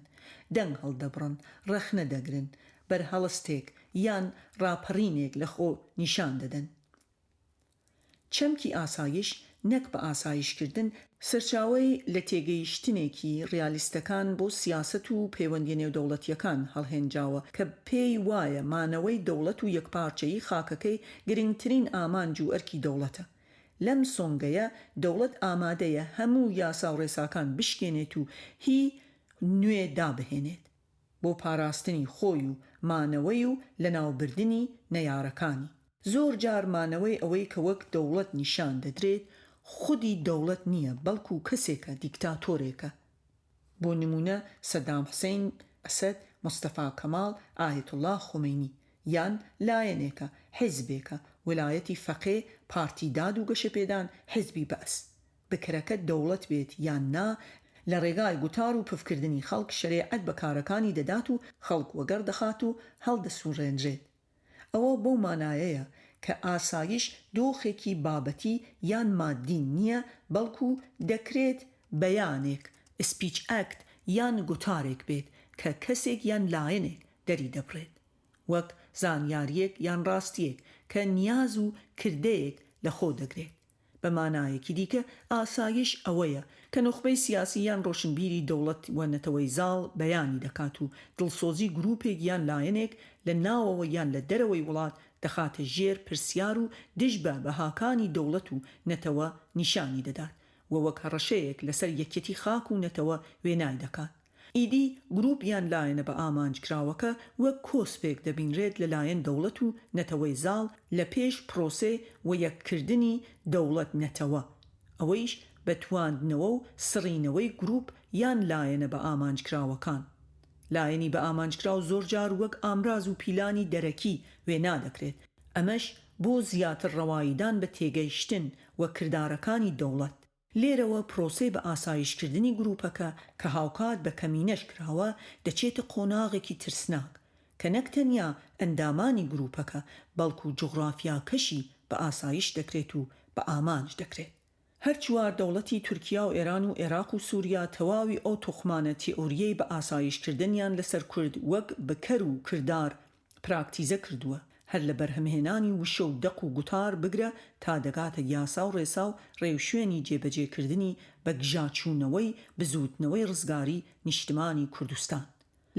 دەنگ هەڵدەبڕن، ڕەخنە دەگرن، بەرهەڵستێک یان ڕاپەڕینێک لە خۆ نیشان دەدەن. چەمکی ئاسایش نەک بە ئاسایشکردن سەرچاوەی لە تێگەیشتنێکی ڕیالیستەکان بۆ سیاسەت و پەیوەندی نێودەوڵەتیەکان هەڵهێنجاوە کە پێی وایە مانەوەی دەوڵەت و یەکپارچەیی خاکەکەی گرنگترین ئامانج و ئەرکی دەوڵەتە. لەم سۆنگەیە دەوڵەت ئامادەیە هەموو یاسا و ڕێساکان بشکێنێت و هی نوێ دابهێنێت بۆ پاراستنی خۆی و مانەوەی و لەناوبردنی نەیارەکانی. زۆر جار مانەوەی ئەوەی کە وەک دەوڵەت نیشان دەدرێت خودی دەوڵەت نییە بەڵکو کەسێکە دیکتاتۆرێکە. بۆ نمونە سەدام حوسێن، ئەسەد، مستەفا کەماڵ، ئایەت الله خۆمەینی، یان لایەنێکە، حیزبێکە، ویلایەتی فەقێ، پارتی داد و گەشەپێدان، حیزبی بەئس. بکرەکە دەوڵەت بێت یان نا، لە ڕێگای گوتار و پفکردنی خەڵک شەریعەت بە کارەکانی دەدات و خەڵک وەگەر دەخات و هەڵدەسوڕێنرێت. ئەوە بەو مانایەیە کە ئاسایش دۆخێکی بابەتی یان مادی نییە، بەڵکو دەکرێت بەیانێک، سپیچ ئەکت یان گوتارێک بێت کە کەسێک یان لایەنێک دەری دەبڕێت، وەک زانیاریەک یان ڕاستیەک کە نیاز و کردەیەک لە خۆ دەگرێت. بە مانایەکی دیکە ئاسایش ئەوەیە کە نخبەی سیاسی یان ڕۆشنبیری دەوڵەت وەنەتەوەی زاڵ بەیانی دەکات و دڵسۆزی گروپێک یان لایەنێک لە ناوەوە یان لە دەرەوەی وڵات دەخاتە ژێر پرسیار و دژ بە بەهاکانی دەوڵەت و نەتەوە نیشانی دەدات و وەک ڕەشەیەک لەسەر یەکێتی خاک و نەتەوە وێنای دەکات. ئیدی گروپ یان لایەنە بە ئامانجکراوەکە وەک کۆسپێک دەبینرێت لەلایەن دەوڵەت و نەتەوەی زاڵ لە پێش پرۆسێ و یەککردنی دەوڵەت نەتەوە، ئەوەیش بەتواندنەوە و سڕینەوەی گروپ یان لایەنە بە ئامانجکراوەکان. لایەنی بە ئامانجکراو زۆر جار وەک ئامراز و پیلانی دەرەکی وێنا دەکرێت، ئەمەش بۆ زیاتر ڕەواییدان بە تێگەیشتن و کردارەکانی دەوڵەت. لێرەوە پرۆسەی بە ئاسایشکردنی گروپەکە کە هاوکات بە کەمینەش کراوە دەچێتە قۆناغێکی ترسناک کە نەک تەنیا ئەندامانی گروپەکە بەڵکو جوغرافیاکەشی بە ئاسایش دەکرێت و بە ئامانج دەکرێت. هەر چوار دەوڵەتی تورکیا و ئێران و عێراق و سووریا تەواوی ئەو تۆخمانە تیئۆریەی بە ئاسایشکردنیان لەسەر کورد وەک بکەر و کردار پراکتیزە کردووە، هەر لە بەرهەمهێنانی وشە و دەق و گوتار بگرە تا دەگاتە یاسا و ڕێسا و ڕێوشوێنی جێبەجێکردنی بە گژاچوونەوەی بزوتنەوەی ڕزگاری نیشتمانی کوردستان.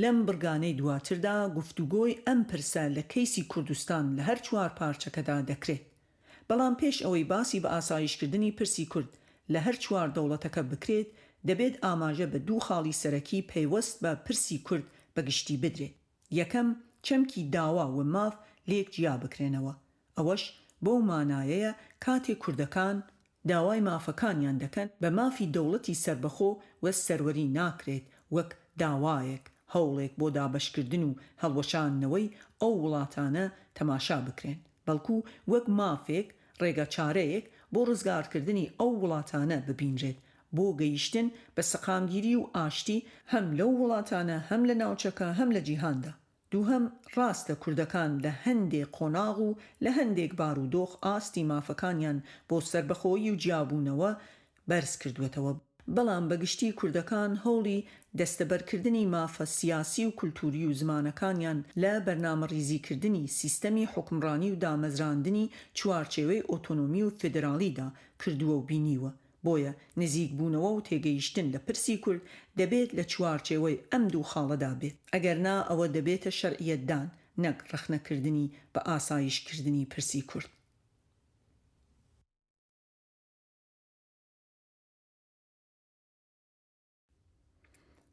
لەم بڕگانەی دواتردا گفتوگۆی ئەم پرسە لە کەیسی کوردستان لە هەر چوار پارچەکەدا دەکرێت. بەڵام پێش ئەوەی باسی بە ئاسایشکردنی پرسی کورد لە هەر چوار دەوڵەتەکە بکرێت، دەبێت ئاماژە بە دوو خاڵی سەرەکی پەیوەست بە پرسی کورد بەگشتی بدرێت. یەکەم، چەمکی داوا و ماف لێک جیا بکرێنەوە. ئەوەش بۆ مانایەیە کاتێک کوردەکان داوای مافەکانیان دەکەن بە مافی دەوڵەتی سربەخۆ و سەروەری ناکرێت وەک داوایەک، هەوڵێک بۆ دابەشکردن و هەڵوەشانەوەی ئەو وڵاتانە تەماشا بکرێن، بەڵکو وەک مافێک ڕێگە چارەیەک بۆ ڕزگارکردنی ئەو وڵاتانە ببینرێت بۆ گەیشتن بە سەقامگیری و ئاشتی هەم لەو وڵاتانە هەم لە ناوچەکە هەم لە جیهاندا. دووهەم، ڕاستە کوردەکان لە هەندێک قۆناغ و لە هەندێک بارودۆخ ئاستی مافەکانیان بۆ سربەخۆیی و جیابوونەوە بەرز کردوێتەوە، بەڵام بەگشتی کوردەکان هەوڵی دەستەبەرکردنی مافە سیاسی و کولتوری و زمانەکانیان لە بەرنامەڕیزیکردنی سیستەمی حوکمڕانی و دامەزراندنی چوارچێوەی ئۆتۆنۆمی و فێدرالیدا کردووە و بینیوە. بۆیە نزیکبوونەوە و تێگەیشتن لە پرسی کورد دەبێت لە چوارچێوەی ئەم دوو خاڵەدا بێت، ئەگەرنا ئەوە دەبێتە شەرعیەتدان نەک ڕخنەکردنی بە ئاسایشکردنی پرسی کورد.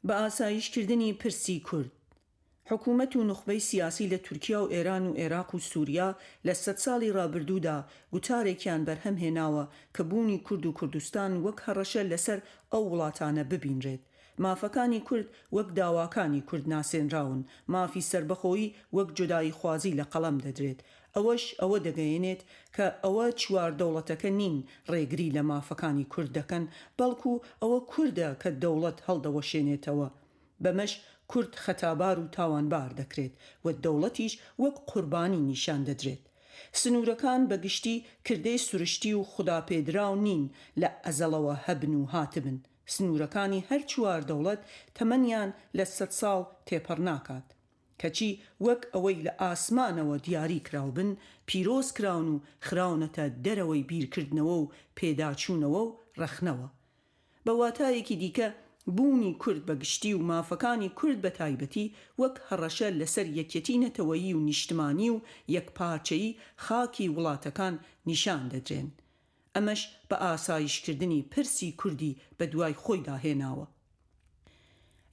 بە ئاسایشکردنی پرسی کورد، حکوومەت و نخبەی سیاسی لە تورکیا و ئێران و عێراق و سووریا لە 100 ساڵی ڕابردوودا گوتارێکیان بەرهەم هێناوە کە بوونی کورد و کوردستان وەک هەڕەشە لەسەر ئەو وڵاتانە ببینرێت. مافەکانی کورد وەک داواکانی کورد ناسێنراون، مافی سربەخۆیی وەک جودایی خوازی لە قەڵەم دەدرێت. ئەوەش ئەوە دەگەیەنێت کە ئەوە چوار دەوڵەتەکە نین ڕێگری لە مافەکانی کورد دەکەن، بەڵکو ئەوە کوردە کە دەوڵەت هەڵدەوەشێنێتەوە. بەمەش کورد خەتابار و تاوانبار دەکرێت و دەوڵەتیش وەک قوربانی نیشان دەدرێت. سنوورەکان بەگشتی کردەی سروشتی و خوداپێدراو نین لە ئەزەڵەوە هەبن و هاتبن. سنوورەکانی هەر چوار دەوڵەت تەمەنیان لە 100 ساڵ تێپەڕ ناکات، کەچی وەک ئەوەی لە ئاسمانەوە دیاری کراوبن پیرۆز کراون و خراونەتە دەرەوەی بیرکردنەوە و پێداچوونەوە و ڕەخنەوە. بە واتایەکی دیکە بوونی کورد بەگشتی و مافەکانی کورد بە تایبەتی وەک هەڕەشە لەسەر یەکێتی نەتەوەیی و نیشتمانی و یەکپارچەیی خاکی وڵاتەکان نیشان دەدرێن. ئەمەش بە ئاسایشکردنی پرسی کوردی بە دوای خۆی داهێناوە.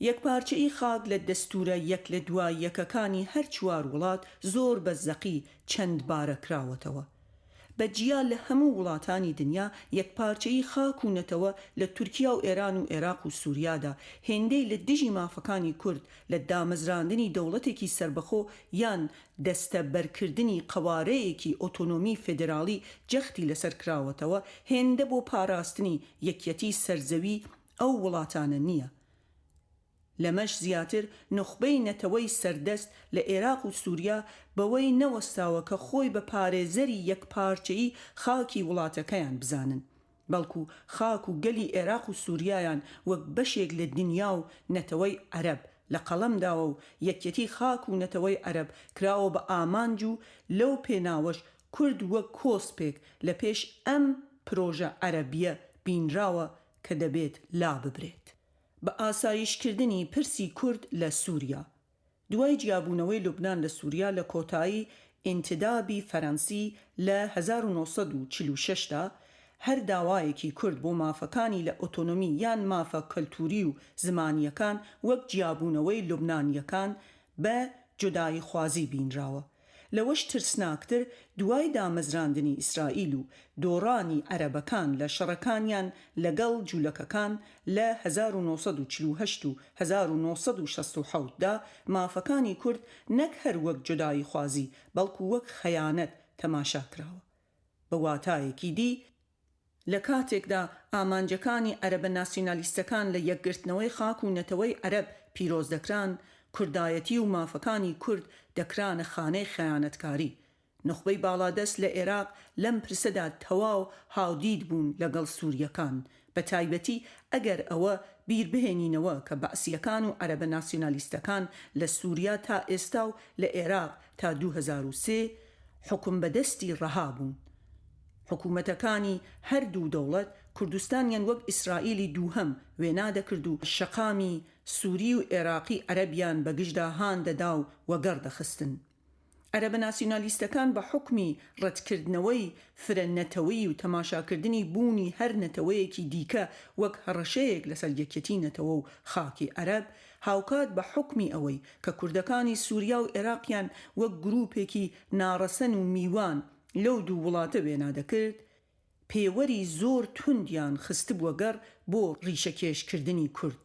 یەکپارچەی خاک لە دەستورە یەک لە دوای یەکەکانی هەر چوار وڵات زۆر بەزەقی چەند بارە کراوەتەوە. بەجیا لە هەموو وڵاتانی دنیا یەکپارچەی خاک و نەتەوە لە تورکیا و ئێران و عێراق و سووریادا هێندەی لە دژی مافەکانی کورد لە دامەزراندنی دەوڵەتێکی سربەخۆ یان دەستە بەرکردنی قەوارەیەکی ئۆتۆنۆمی فێدراڵی جەختی لەسەر کراوەتەوە، هێندە بۆ پاراستنی یەکیەتی سەرزەوی ئەو وڵاتانە نییە. لەمەش زیاتر نخبەی نەتەوەی سەردەست لە عێراق و سووریا بەوەی نەوەستاوە کە خۆی بە پارێزەری یەکپارچەیی خاکی وڵاتەکەیان بزانن، بەڵکو خاک و گەلی عێراق و سووریایان وەک بەشێک لە دنیا و نەتەوەی عەرەب لە قەڵەمداوە و یەکیەتی خاک و نەتەوەی عەرەب کراوە بە ئامانج و لەو پێناوەش کورد وەک کۆسپێک لە پێش ئەم پرۆژە عەرەبیە بینراوە کە دەبێت لا ببرێت. بە ئاسایشکردنی پرسی کورد لە سووریا. دوای جیابوونەوەی لوبنان لە سووریا لە کۆتایی ئینتدابی فەرەنسی لە 1946دا هەر داوایەکی کورد بۆ مافەکانی لە ئۆتۆنۆمی یان مافە کەلتوری و زمانیەکان وەک جیابوونەوەی لوبنانیەکان بە جودایی خوازی بینراوە. لەوەش ترسناکتر دوای دامەزراندنی ئیسرائیل و دۆڕانی عەرەبەکان لە شەڕەکانیان لەگەڵ جوولەکەکان لە 1948 و 1967دا مافەکانی کورد نەک هەر وەک جودایی خوازی بەڵکو وەک خەیانەت تەماشا کراوە. بە واتایەکی دی لە کاتێکدا ئامانجەکانی عەرەبە ناسیۆنالیستەکان لە یەکگرتنەوەی خاک و نەتەوەی عەرەب پیرۆز دەکران، کوردایەتی و مافەکانی کورد دەکرانە خانەی خەیانەتکاری. نخبەی باڵادەست لە عێراق لەم پرسەدا تەواو هاودید بوون لەگەڵ سووریەکان، بە تایبەتی ئەگەر ئەوە بیر بهێنینەوە کە بەعسیەکان و عەرەبە ناسیۆنالیستەکان لە سووریا تا ئێستا و لە عێراق تا 2003 حکم بەدەستی ڕەها بوون. حکوومەتەکانی هەردوو دەوڵەت کوردستانیان وەک ئیسرائیلی دووهەم وێنا دەکرد و شەقامی سووری و عێراقی عەرەبیان بەگشتدا هان دەدا و وەگەڕ دەخستن. عەرەبە ناسیۆنالیستەکان بە حکمی ڕەتکردنەوەی فرە نەتەوەی و تەماشاکردنی بوونی هەر نەتەوەیەکی دیکە وەک هەڕەشەیەک لەسەر یەکێتی نەتەوە و خاکی عەرەب، هاوکات بە حکمی ئەوەی کە کوردەکانی سووریا و عێراقیان وەک گروپێکی ناڕەسەن و میوان لەو دوو وڵاتە وێنا دەکرد، پێوەری زۆر توندیان خستبووە گەڕ بۆ ڕیشەکێشکردنی کورد.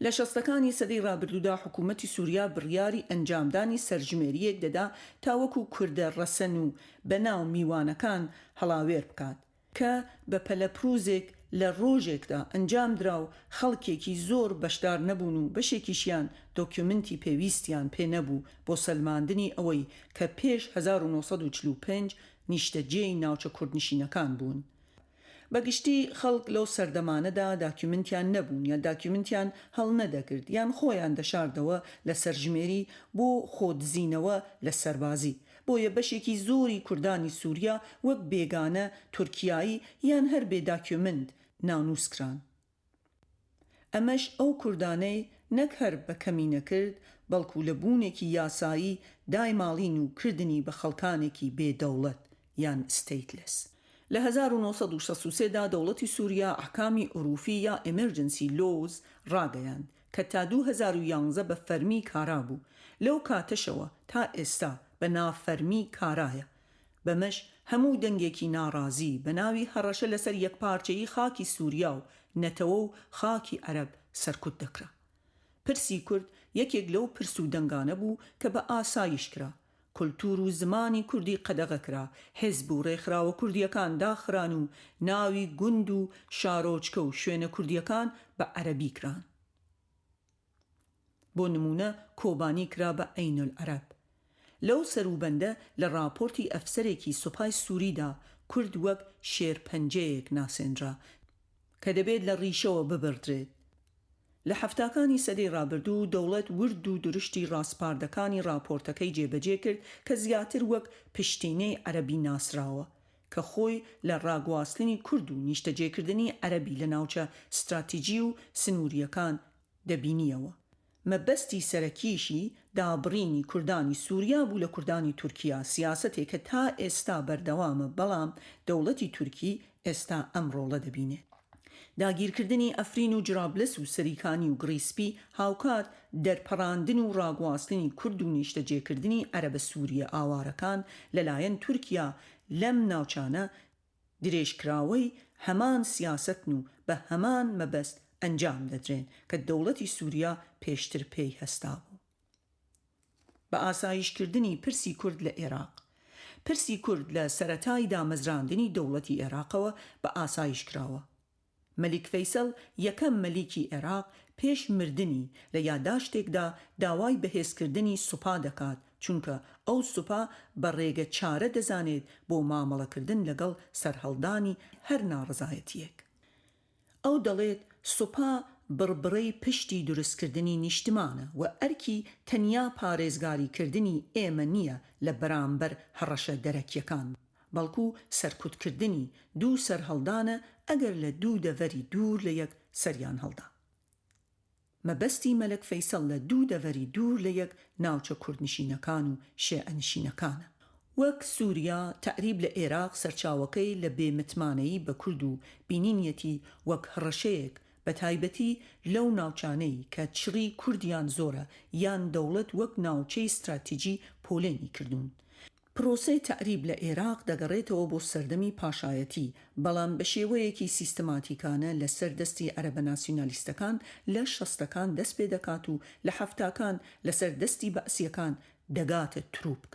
لە شەستەکانی سەدەی ڕابردوودا حکوومەتی سووریا بڕیاری ئەنجامدانی سەرژمێریەک دەدا تاوەکو کوردە ڕەسەن و بەناو میوانەکان هەڵاوێر بکات کە بە پەلەپروزێک لە ڕۆژێکدا ئەنجام درا و خەڵکێکی زۆر بەشدار نەبوون و بەشێکیشیان دۆکیومنتی پێویستیان پێ نەبوو بۆ سەلماندنی ئەوەی کە پێش 1945 نیشتەجێی ناوچە کوردنشینەکان بوون. بەگشتی خەڵک لەو سەردەمانەدا داکیومنتیان نەبوون یا داکیومنتیان هەڵ نەدەگرت یان خۆیان دەشاردەوە لە سەرژمێری بۆ خۆدزینەوە لە سەربازی. بۆیە بەشێکی زۆری کوردانی سووریا وەک بێگانە تورکیایی یان هەر بێ داکیومنت ناونووسکران. ئەمەش ئەو کوردانەی نەک هەر بەکەمی نەکرد بەڵکو لە بوونێکی یاسایی دایماڵین و کردنی بە خەڵکانێکی بێدەوڵەت یان ستەیتلس. لە 1963دا دەوڵەتی سووریا ئەحکامی عروفی یا ئێمەرجنسی لۆز ڕاگەیاند کە تا 2011 بە فەرمی کارا بوو. لەو کاتەشەوە تا ئێستا بە نافەرمی کارایە. بەمەش هەموو دەنگێکی ناڕازی بە ناوی هەڕەشە لەسەر یەکپارچەیی خاکی سووریا و نەتەوە و خاکی عەرەب سەرکوت دەکرا. پرسی کورد یەکێک لەو پرس و دەنگانە بوو کە بە ئاسایش کرا. کولتور و زمانی کوردی قەدەغە کرا، حیزب و ڕێکخراوە کوردیەکان داخران و ناوی گوند و شارۆچکە و شوێنە کوردیەکان بە عەرەبی کران. بۆ نمونە کۆبانی کرا بە عین العەرەب. لەو سەروبەندە لە راپۆرتی ئەفسەرێکی سوپای سووریدا کورد وەک شێرپەنجەیەک ناسێنرا کە دەبێت لە ڕیشەوە ببردرێت. لە هەفتاکانی سەدەی ڕابردوو دەوڵەت ورد و درشتی ڕاستپاردەکانی راپۆرتەکەی جێبەجێ کرد کە زیاتر وەک پشتینەی عەرەبی ناسراوە کە خۆی لە ڕاگواستنی کورد و نیشتەجێکردنی عەرەبی لە ناوچە ستراتیجی و سنووریەکان دەبینیەوە. مەبەستی سەرەکیشی دابڕینی کوردانی سووریا بوو لە کوردانی تورکیا، سیاسەتێک کە تا ئێستا بەردەوامە بەڵام دەوڵەتی تورکی ئێستا ئەم ڕۆڵە دەبینێت. داگیرکردنی ئەفرین و جرابلس و سەریکانی و گڕیسپی هاوکات دەرپەڕاندن و ڕاگواستنی کورد و نیشتەجێکردنی عەرەبە سووریە ئاوارەکان لەلایەن تورکیا لەم ناوچانە درێژکراوەی هەمان سیاسەتن و بە هەمان مەبەست ئەنجام دەدرێن کە دەوڵەتی سووریا پێشتر پێی هەستا بوو. بە ئاسایشکردنی پرسی کورد لە عێراق. پرسی کورد لە سەرەتای دامەزراندنی دەوڵەتی عێراقەوە بە ئاسایش کراوە. مەلیک فەیسەڵ یەکەم مەلیکی عێراق پێش مردنی لە یادداشتێکدا داوای بەهێزکردنی سوپا دەکات چونکە ئەو سوپا بە ڕێگە چارە دەزانێت بۆ مامەڵەکردن لەگەڵ سەرهەڵدانی هەر ناڕزایەتیەک. ئەو دەڵێت سوپا بڕبڕەی پشتی دروستکردنی نیشتمانە و ئەرکی تەنیا پارێزگاریکردنی ئێمە نییە لە بەرامبەر هەڕەشە دەرەکیەکان بەڵکو سەرکوتکردنی دوو سەرهەڵدانە ئەگەر لە دوو دەڤەری دوور لە یەک سەریان هەڵدا. مەبەستی مەلک فەیسەڵ لە دوو دەڤەری دوور لە یەک ناوچە کوردنشینەکان و شێعەنشینەکانە. وەک سووریا تەعریب لە عێراق سەرچاوەکەی لە بێمتمانەیی بە کورد و بینینیەتی وەک هەڕەشەیەک بە تایبەتی لەو ناوچانەی کە چڕی کوردیان زۆرە یان دەوڵەت وەک ناوچەی استراتیجی پۆلێنی کردوون. پرۆسەی تەعریب لە عێراق دەگەڕێتەوە بۆ سەردەمی پاشایەتی بەڵام بە شێوەیەکی سیستەماتیکانە لە سەردەستی عەرەبە ناسیۆنالیستەکان لە شەستەکان دەست پێ دەکات و لە حەفتاکان لە سەردەستی بەعسیەکان دەگاتە تروپک.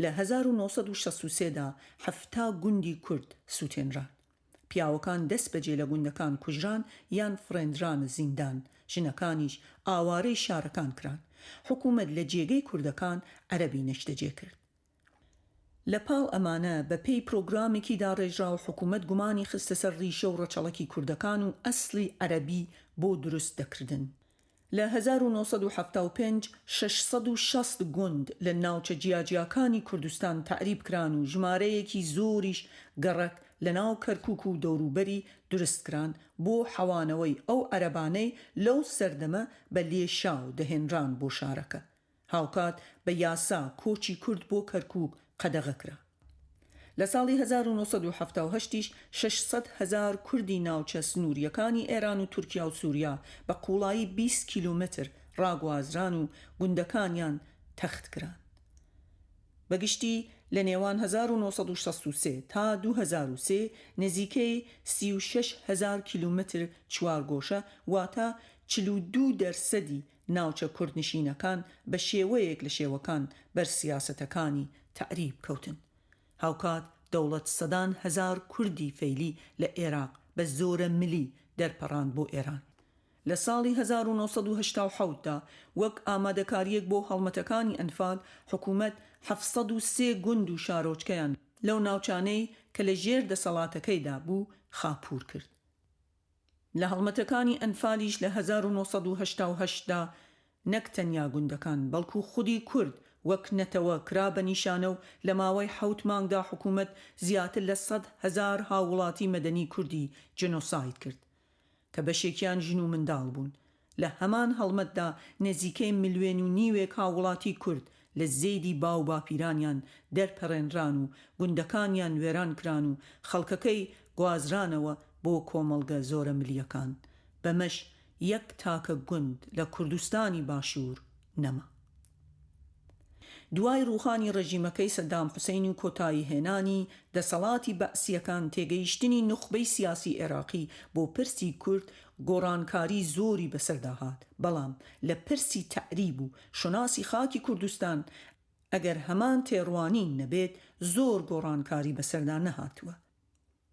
لە 1963دا 70 گوندی کورد سوتێنران. پیاوەکان دەست بەجێ لە گوندەکان کوژران یان فڕێندران زیندان، ژنەکانیش ئاوارەی شارەکان کران. حکوومەت لە جێگەی کوردەکان عەرەبی نەشتەجێ کرد. لە پاڵ ئەمانە بە پێی پرۆگرامێکیدا ڕێژرا و حکوومەت گومانی خستە سەر ڕیشە و ڕەچەڵەکی کوردەکان و ئەسڵی عەرەبی بۆ دروست دەکردن. لە 1975 660 گوند لە ناوچە جیاجیاکانی کوردستان تعریب کران و ژمارەیەکی زۆریش گەڕک لە ناو کەرکووک و دەوروبەری دروست کران بۆ حەوانەوەی ئەو عەرەبانەی لەو سەردەمە بە لێشاو دەهێنران بۆ شارەکە. هاوکات بە یاسا کۆچی کورد بۆ کەرکووک قەدەغە کرا. لە ساڵی 1978 600,000 کوردی ناوچە سنووریەکانی ئێران و تورکیا و سووریا بە قوڵایی 20 کیلومتر ڕاگوازران و گوندەکانیان تەخت کران. بەگشتی لە نێوان 1963 تا 2003 نزیکەی 36,000 کیلومتر چوارگۆشە واتە 42% ناوچە کوردنشینەکان بە شێوەیەک لە شێوەکان بەر سیاسەتەکانی تعریب کەوتن. هاوکات دەوڵەت سەدان هەزار کوردی فەیلی لە عێراق بە زۆرە ملی دەرپەڕاند بۆ ئێران. لە ساڵی 1970دا وەک ئامادەکاریەک بۆ هەڵمەتەکانی ئەنفال حکوومەت 703 گوند و شارۆچکەیان لەو ناوچانەی کە لە ژێر دەسەڵاتەکەیدا بوو خاپوور کرد. لە هەڵمەتەکانی ئەنفالیش لە 1988دا نەک تەنیا گوندەکان بەڵکو خودی کورد وەک نەتەوە کرا بە نیشانە و لە ماوەی 7 مانگدا حکوومەت زیاتر لە 100,000 هاوڵاتی مەدەنی کوردی جنۆساید کرد کە بەشێکیان ژن و منداڵ بوون. لە هەمان هەڵمەتدا نزیکەی 1.5 میلیۆن هاوڵاتی کورد لە زەیدی باو باپیرانیان دەرپەڕێنران و گوندەکانیان وێران کران و خەڵکەکەی گوازرانەوە بۆ کۆمەڵگە زۆرە ملیەکان. بەمەش یەک تاکە گوند لە کوردستانی باشوور نەما. دوای ڕوخانی ڕژیمەکەی سەدام حوسەین و کۆتایی هێنانی دەسەڵاتی بەعسیەکان تێگەیشتنی نوخبەی سیاسی عێراقی بۆ پرسی کورد گۆڕانکاری زۆری بەسەرداهات بەڵام لە پرسی تەعریب و شناسی خاکی کوردستان ئەگەر هەمان تێڕوانین نەبێت زۆر گۆڕانکاری بەسەردا نەهاتووە.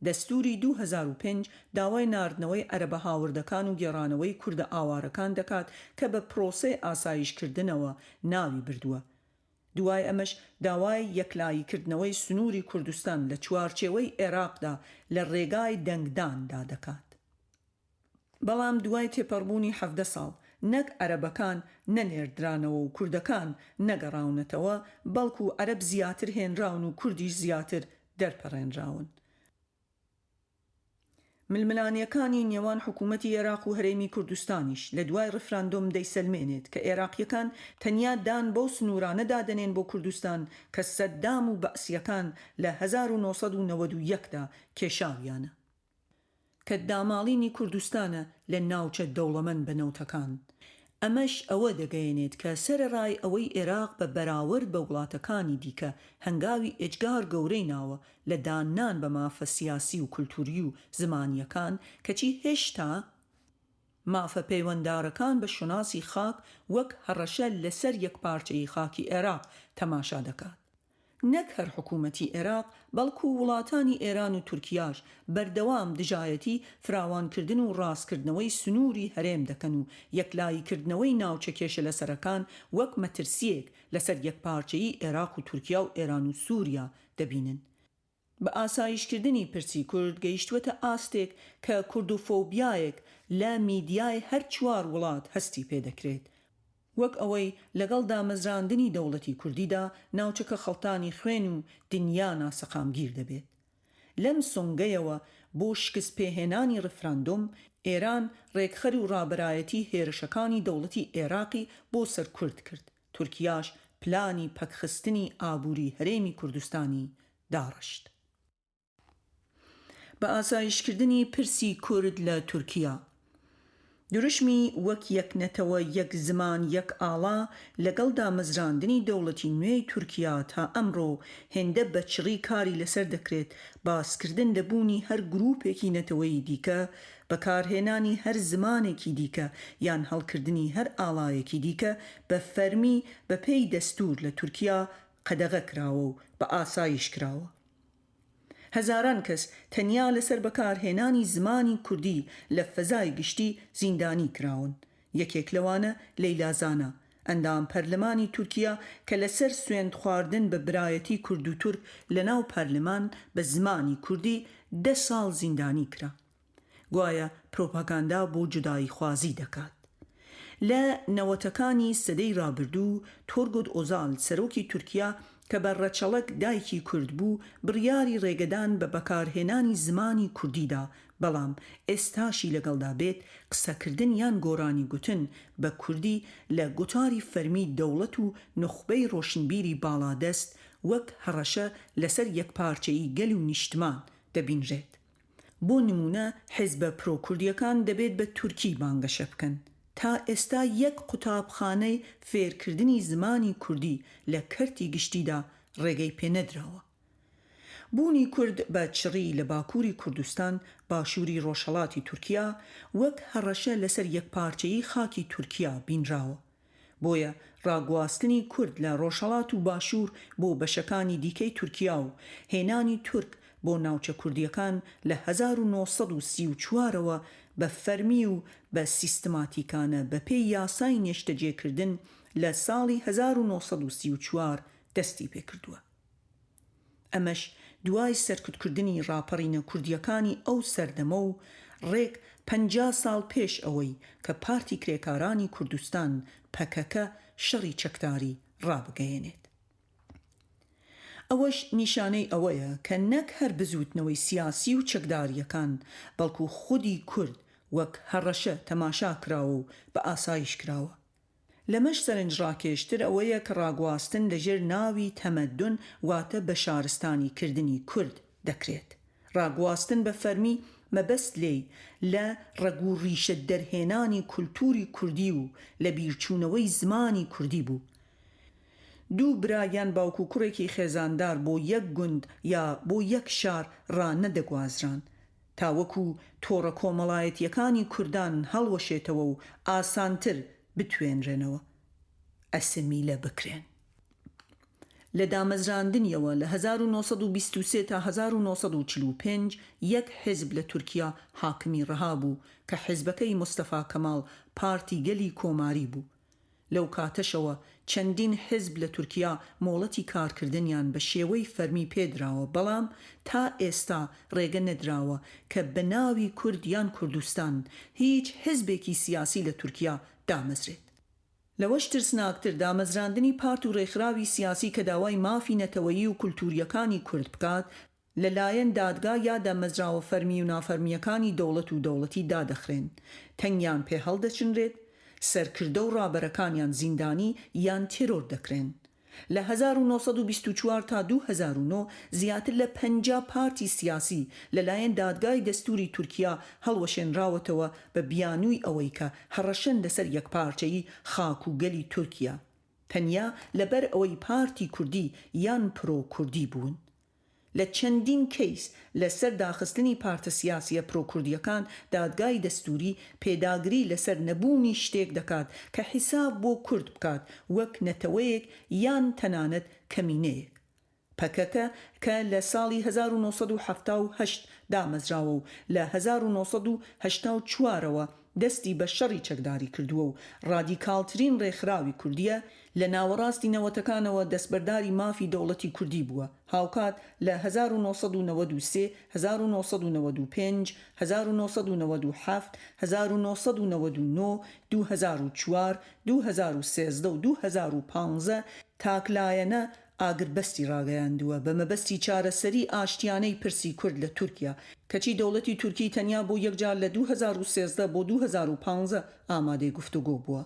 دەستوری 2005 داوای ناردنەوەی عەرەبە هاوردەکان و گێڕانەوەی کوردە ئاوارەکان دەکات کە بە پرۆسەی ئاسایشکردنەوە ناوی بردووە. دوای ئەمەش داوای یەکلاییکردنەوەی سنووری کوردستان لە چوارچێوەی عێراقدا لە ڕێگای دەنگداندا دەکات. بەڵام دوای تێپەڕبوونی 17 ساڵ نەک عەرەبەکان نەنێردرانەوە و کوردەکان نەگەڕاونەتەوە بەڵکو عەرەب زیاتر هێنراون و کوردیش زیاتر دەرپەڕێنراون. ململانیەکانی نێوان حکوومەتی عێراق و هەرێمی کوردستانیش لە دوای ڕفراندۆم دەیسەلمێنێت کە عێراقیەکان تەنیا دان بۆ سنوورانە دادەنێن بۆ کوردستان کە سەددام و بەعسیەکان لە 1991دا کێشاویانە. کە داماڵینی کوردستانە لە ناوچە دەوڵەمەند بەنەوتەکان. ئەمەش ئەوە دەگەیەنێت کە سەرەڕای ئەوەی عێراق بە بەراورد بە وڵاتەکانی دیکە هەنگاوی ئێجگار گەورەی ناوە لە دانان بە مافە سیاسی و کولتوری و زمانیەکان کەچی هێشتا مافە پەیوەنددارەکان بە شوناسی خاک وەک هەڕەشە لەسەر یەک پارچەی خاکی عێراق تەماشا دەکات. نەک هەر حکوومەتی عێراق بەڵکو وڵاتانی ئێران و تورکیاش بەردەوام دژایەتی فراوانکردن و ڕاستکردنەوەی سنووری هەرێم دەکەن و یەکلاییکردنەوەی ناوچە کێشە لەسەرەکان وەک مەترسیەک لەسەر یەکپارچەیی عێراق و تورکیا و ئێران و سووریا دەبینن. بە ئاسایشکردنی پرسی کورد گەیشتوەتە ئاستێک کە کوردوفۆبیایەک لە میدیای هەر چوار وڵات هەستی پێدەکرێت، وەک ئەوەی لەگەڵ دامەزراندنی دەوڵەتی کوردیدا ناوچەکە خەڵتانی خوێن و دنیا ناسەقامگیر دەبێت. لەم سۆنگەیەوە بۆ شکست پێهێنانی ڕفراندۆم ئێران ڕێکخەر و ڕابەرایەتی هێرشەکانی دەوڵەتی عێراقی بۆ سەر کورد کرد. تورکیاش پلانی پەکخستنی ئابووری هەرێمی کوردستانی داڕشت. بە ئاسایشکردنی پرسی کورد لە تورکیا دروشمی وەک یەک نەتەوە یەک زمان یەک ئاڵا لەگەڵ دامەزراندنی دەوڵەتی نوێی تورکیا تا ئەمڕۆ هێندە بەچڕی کاری لەسەر دەکرێت باسکردن دەبوونی هەر گروپێکی نەتەوەی دیکە، بەکارهێنانی هەر زمانێکی دیکە یان هەڵکردنی هەر ئاڵایەکی دیکە بە فەرمی بە پێی دەستور لە تورکیا قەدەغە کراوە و بە ئاسایش کراوە. هەزاران کەس تەنیا لەسەر بەکارهێنانی زمانی کوردی لە فەزای گشتی زیندانی کراون. یەکێک لەوانە لەیلازانە، ئەندام پەرلەمانی تورکیا کە لەسەر سوێند خواردن بە برایەتی کورد و تورک لەناو پەرلەمان بە زمانی کوردی 10 ساڵ زیندانی کرا. گوایە پرۆپاگاندا بۆ جودایی خوازی دەکات. لە نەوەتەکانی سەدەی ڕابردوو تۆرگۆد ئۆزال سەرۆکی تورکیا کە بە ڕەچەڵەک دایکی کورد بوو بڕیاری ڕێگەدان بە بەکارهێنانی زمانی کوردیدا، بەڵام ئێستاشی لەگەڵدا بێت قسەکردن یان گۆرانی گوتن بە کوردی لە گوتاری فەرمی دەوڵەت و نخبەی ڕۆشنبیری باڵادەست وەک هەڕەشە لەسەر یەکپارچەیی گەل و نیشتمان دەبینرێت. بۆ نمونە حیزبە پرۆکوردیەکان دەبێت بە تورکی بانگەشە بکەن. تا ئێستا یەک قوتابخانەی فێرکردنی زمانی کوردی لە کەرتی گشتیدا ڕێگەی پێنەدراوە. بوونی کورد بە چڕی لە باکووری کوردستان باشووری ڕۆژهەڵاتی تورکیا وەک هەڕەشە لەسەر یەکپارچەیی خاکی تورکیا بینراوە. بۆیە ڕاگواستنی کورد لە ڕۆژهەڵات و باشوور بۆ بەشەکانی دیکەی تورکیا و هێنانی تورک بۆ ناوچە کوردیەکان لە 1934ەوە بە فەرمی و بە سیستماتیکانە بە پێی یاسای نێشتەجێکردن لە ساڵی 1934 دەستی پێکردووە. ئەمەش دوای سەرکوتکردنی ڕاپەڕینە کوردیەکانی ئەو سەردەمە و ڕێک 50 ساڵ پێش ئەوەی کە پارتی کرێکارانی کوردستان پەکەکە شەڕی چەکداری ڕابگەیەنێت. ئەوەش نیشانەی ئەوەیە کە نەک هەر بزوتنەوەی سیاسی و چەکداریەکان بەڵکو خودی کورد وەک هەڕەشە تەماشا کراوە و بە ئاسایش کراوە. لەمەش سەرنجڕاکێشتر ئەوەیە کە ڕاگواستن لەژێر ناوی تەمەدن واتە بە شارستانی کردنی کورد دەکرێت. ڕاگواستن بە فەرمی مەبەست لێی لە ڕەگوو ڕیشە دەرهێنانی کولتوری کوردی و لە بیرچوونەوەی زمانی کوردی بوو. دوو برایان باوکو کوڕێکی خێزاندار بۆ یەک گوند یا بۆ یەک شار ڕانەدەگوازران تا وەکو تۆڕە کۆمەڵایەتیەکانی کوردان هەڵوەشێتەوە و ئاسانتر بتوێنرێنەوە، ئەسمیلە بکرێن. لە دامەزراندنیەوە لە 1923 تا 1945 یەک حیزب لە تورکیا حاکمی ڕەها بوو کە حیزبەکەی مستەفا کەماڵ پارتی گەلی کۆماری بوو. لەو کاتەشەوە چەندین حیزب لە تورکیا مۆڵەتی کارکردنیان بە شێوەی فەرمی پێدراوە، بەڵام تا ئێستا ڕێگە نەدراوە کە بە ناوی کورد یان کوردستان هیچ حیزبێکی سیاسی لە تورکیا دامەزرێت. لەوەش ترسناکتر دامەزراندنی پارت و ڕێکخراوی سیاسی کە داوای مافی نەتەوەیی و کولتوریەکانی کورد بکات لەلایەن دادگا یا دامەزراوە فەرمی و نافەرمیەکانی دەوڵەت و دەوڵەتی دادەخرێن، تەنگیان پێ هەڵدەچنرێت، سەرکردە و ڕابەرەکانیان زیندانی یان تێرۆر دەکرێن. لە 1924 تا 2009 زیاتر لە 50 پارتی سیاسی لەلایەن دادگای دەستوری تورکیا هەڵوەشێنراوەتەوە بە بیانووی ئەوەی کە هەڕەشەن لەسەر یەکپارچەیی خاک و گەلی تورکیا تەنیا لەبەر ئەوەی پارتی کوردی یان پرۆ کوردی بوون. لە چەندین کەیس لەسەر داخستنی پارتە سیاسیە پرۆکوردیەکان دادگای دەستوری پێداگری لەسەر نەبوونی شتێک دەکات کە حیساب بۆ کورد بکات وەک نەتەوەیەک یان تەنانەت کەمینەیەک. پەکەکە کە لە ساڵی 1970 دامەزراوە و لە 1984ەوە دەستی بە شەڕی چەکداری کردووە و ڕادیکالترین ڕێکخراوی کوردیە لە ناوەڕاستی نەوەتەکانەوە دەستبەرداری مافی دەوڵەتی کوردی بووە هاوکات لە 1993 1995 1997 1999 2004 2013 و 2015 تاکلایەنە ئاگربەستی ڕاگەیاندووە بە مەبەستی چارەسەری ئاشتیانەی پرسی کورد لە تورکیا کەچی دەوڵەتی تورکی تەنیا بۆ یەکجار لە 2013 بۆ 2015 ئامادەی گفتوگۆ بووە.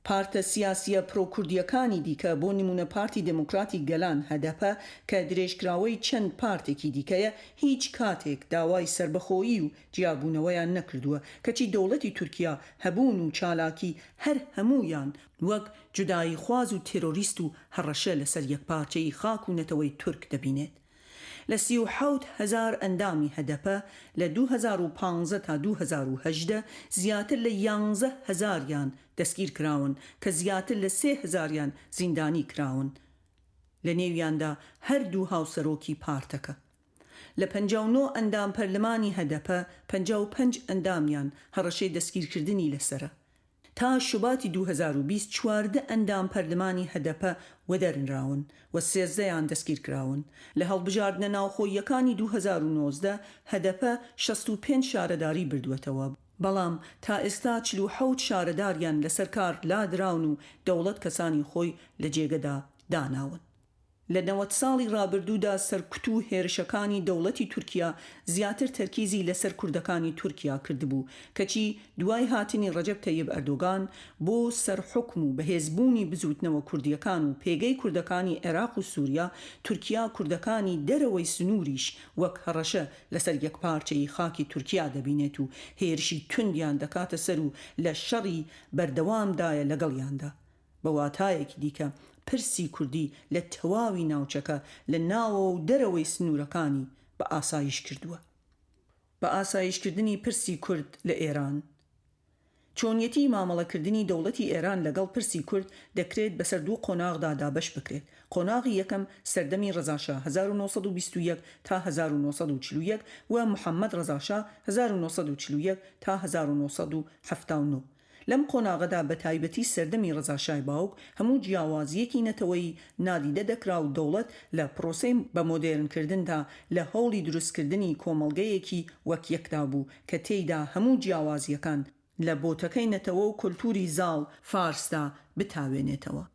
پارتە سیاسیە پرۆکوردیەکانی دیکە بۆ نمونە پارتی دموکراتی گەلان هەدەپە کە درێژکراوەی چەند پارتێکی دیکەیە هیچ کاتێک داوای سربەخۆیی و جیابوونەوەیان نەکردووە کەچی دەوڵەتی تورکیا هەبوون و چالاکی هەر هەموویان وەک جودایی خواز و تێرۆریست و هەڕەشە لەسەر یەکپارچەی خاک و نەتەوەی تورک دەبینێت. لە 37,000 ئەندامی هەدەپە لە 2015 تا 2018 زیاتر لە 11,000یان دەستگیر کراون کە زیاتر لە 3,000یان زیندانی کراون لە نێویاندا هەردوو هاوسەرۆکی پارتەکە. لە 59 ئەندام پەرلەمانی هەدەپە 55 ئەندامیان هەڕەشەی دەستگیرکردنی لەسرە. تا شوباتی 2020 چواردە ئەندام پەرلەمانی هەدەپە وەدەرنراون و 13یان دەستگیر کراون. لە هەڵبژاردنە ناوخۆییەکانی 2019 هەدەپە 65 شارەداری بردووەتەوە بەڵام تا ئێستا 47 شارەداریان لەسەر کار لادراون و دەوڵەت کەسانی خۆی لە جێگەدا داناون. لە 90 ساڵی ڕابردوودا سەرکوت و هێرشەکانی دەوڵەتی تورکیا زیاتر تەرکیزی لەسەر کوردەکانی تورکیا کردبوو کەچی دوای هاتنی ڕەجەب تەیب ئەردۆغان بۆ سەرحوکم و بەهێزبوونی بزوتنەوە کوردیەکان و پێگەی کوردەکانی عێراق و سووریا تورکیا کوردەکانی دەرەوەی سنووریش وەک هەڕەشە لەسەر یەکپارچەی خاکی تورکیا دەبینێت و هێرشی توندیان دەکاتە سەر و لە شەڕی بەردەوامدایە لەگەڵیاندا. بە واتایەکی دیکە پرسی کوردی لە تەواوی ناوچەکە لە ناوە و دەرەوەی سنوورەکانی بە ئاسایش کردووە. بە ئاسایشکردنی پرسی کورد لە ئێران چۆنیەتی مامەڵەکردنی دەوڵەتی ئێران لەگەڵ پرسی کورد دەکرێت بەسەر دوو قۆناغدا دابەش بکرێت. قۆناغی یەکەم سەردەمی ڕەزاشا 1921 تا 1941 و محەممەد ڕەزاشا 1941 تا 1979. لەم قۆناغەدا بە تایبەتی سەردەمی ڕەزاشای باوک هەموو جیاوازیەکی نەتەوەی نادیدە دەکرا و دەوڵەت لە پرۆسەی بە مۆدێرنکردندا لە هەوڵی دروستکردنی کۆمەڵگەیەکی وەک یەکدا بوو کە تێیدا هەموو جیاوازیەکان لە بۆتەکەی نەتەوە و کولتوری زاڵ فارسدا بتاوێنێتەوە.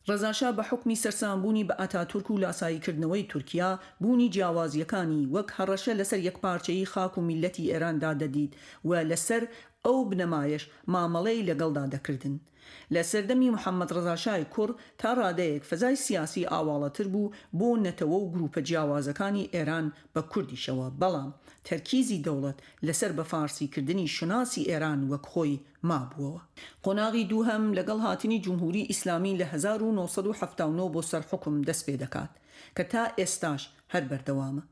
ڕەزاشا بە حکمی سەرسامبوونی بە ئاتاتورک و لاساییکردنەوەی تورکیا بوونی جیاوازیەکانی وەک هەڕەشە لەسەر یەکپارچەیی خاک و میلەتی ئێراندا دەدید و لەسەر ئەو بنەمایش مامەڵەی لەگەڵدا دەکردن. لە سەردەمی محەممەد ڕەزاشای کوڕ تا ڕادەیەک فەزای سیاسی ئاواڵەتر بوو بۆ نەتەوە و گروپە جیاوازەکانی ئێران بە کوردیشەوە بەڵام تەرکیزی دەوڵەت لەسەر بە فارسیکردنی شناسی ئێران وەک خۆی مابووەوە. قۆناغی دووهەم لەگەڵ هاتنی جمهوری ئیسلامی لە 1979 بۆ سەرحوکم دەست پێ دەکات کە تا ئێستاش هەر بەردەوامە.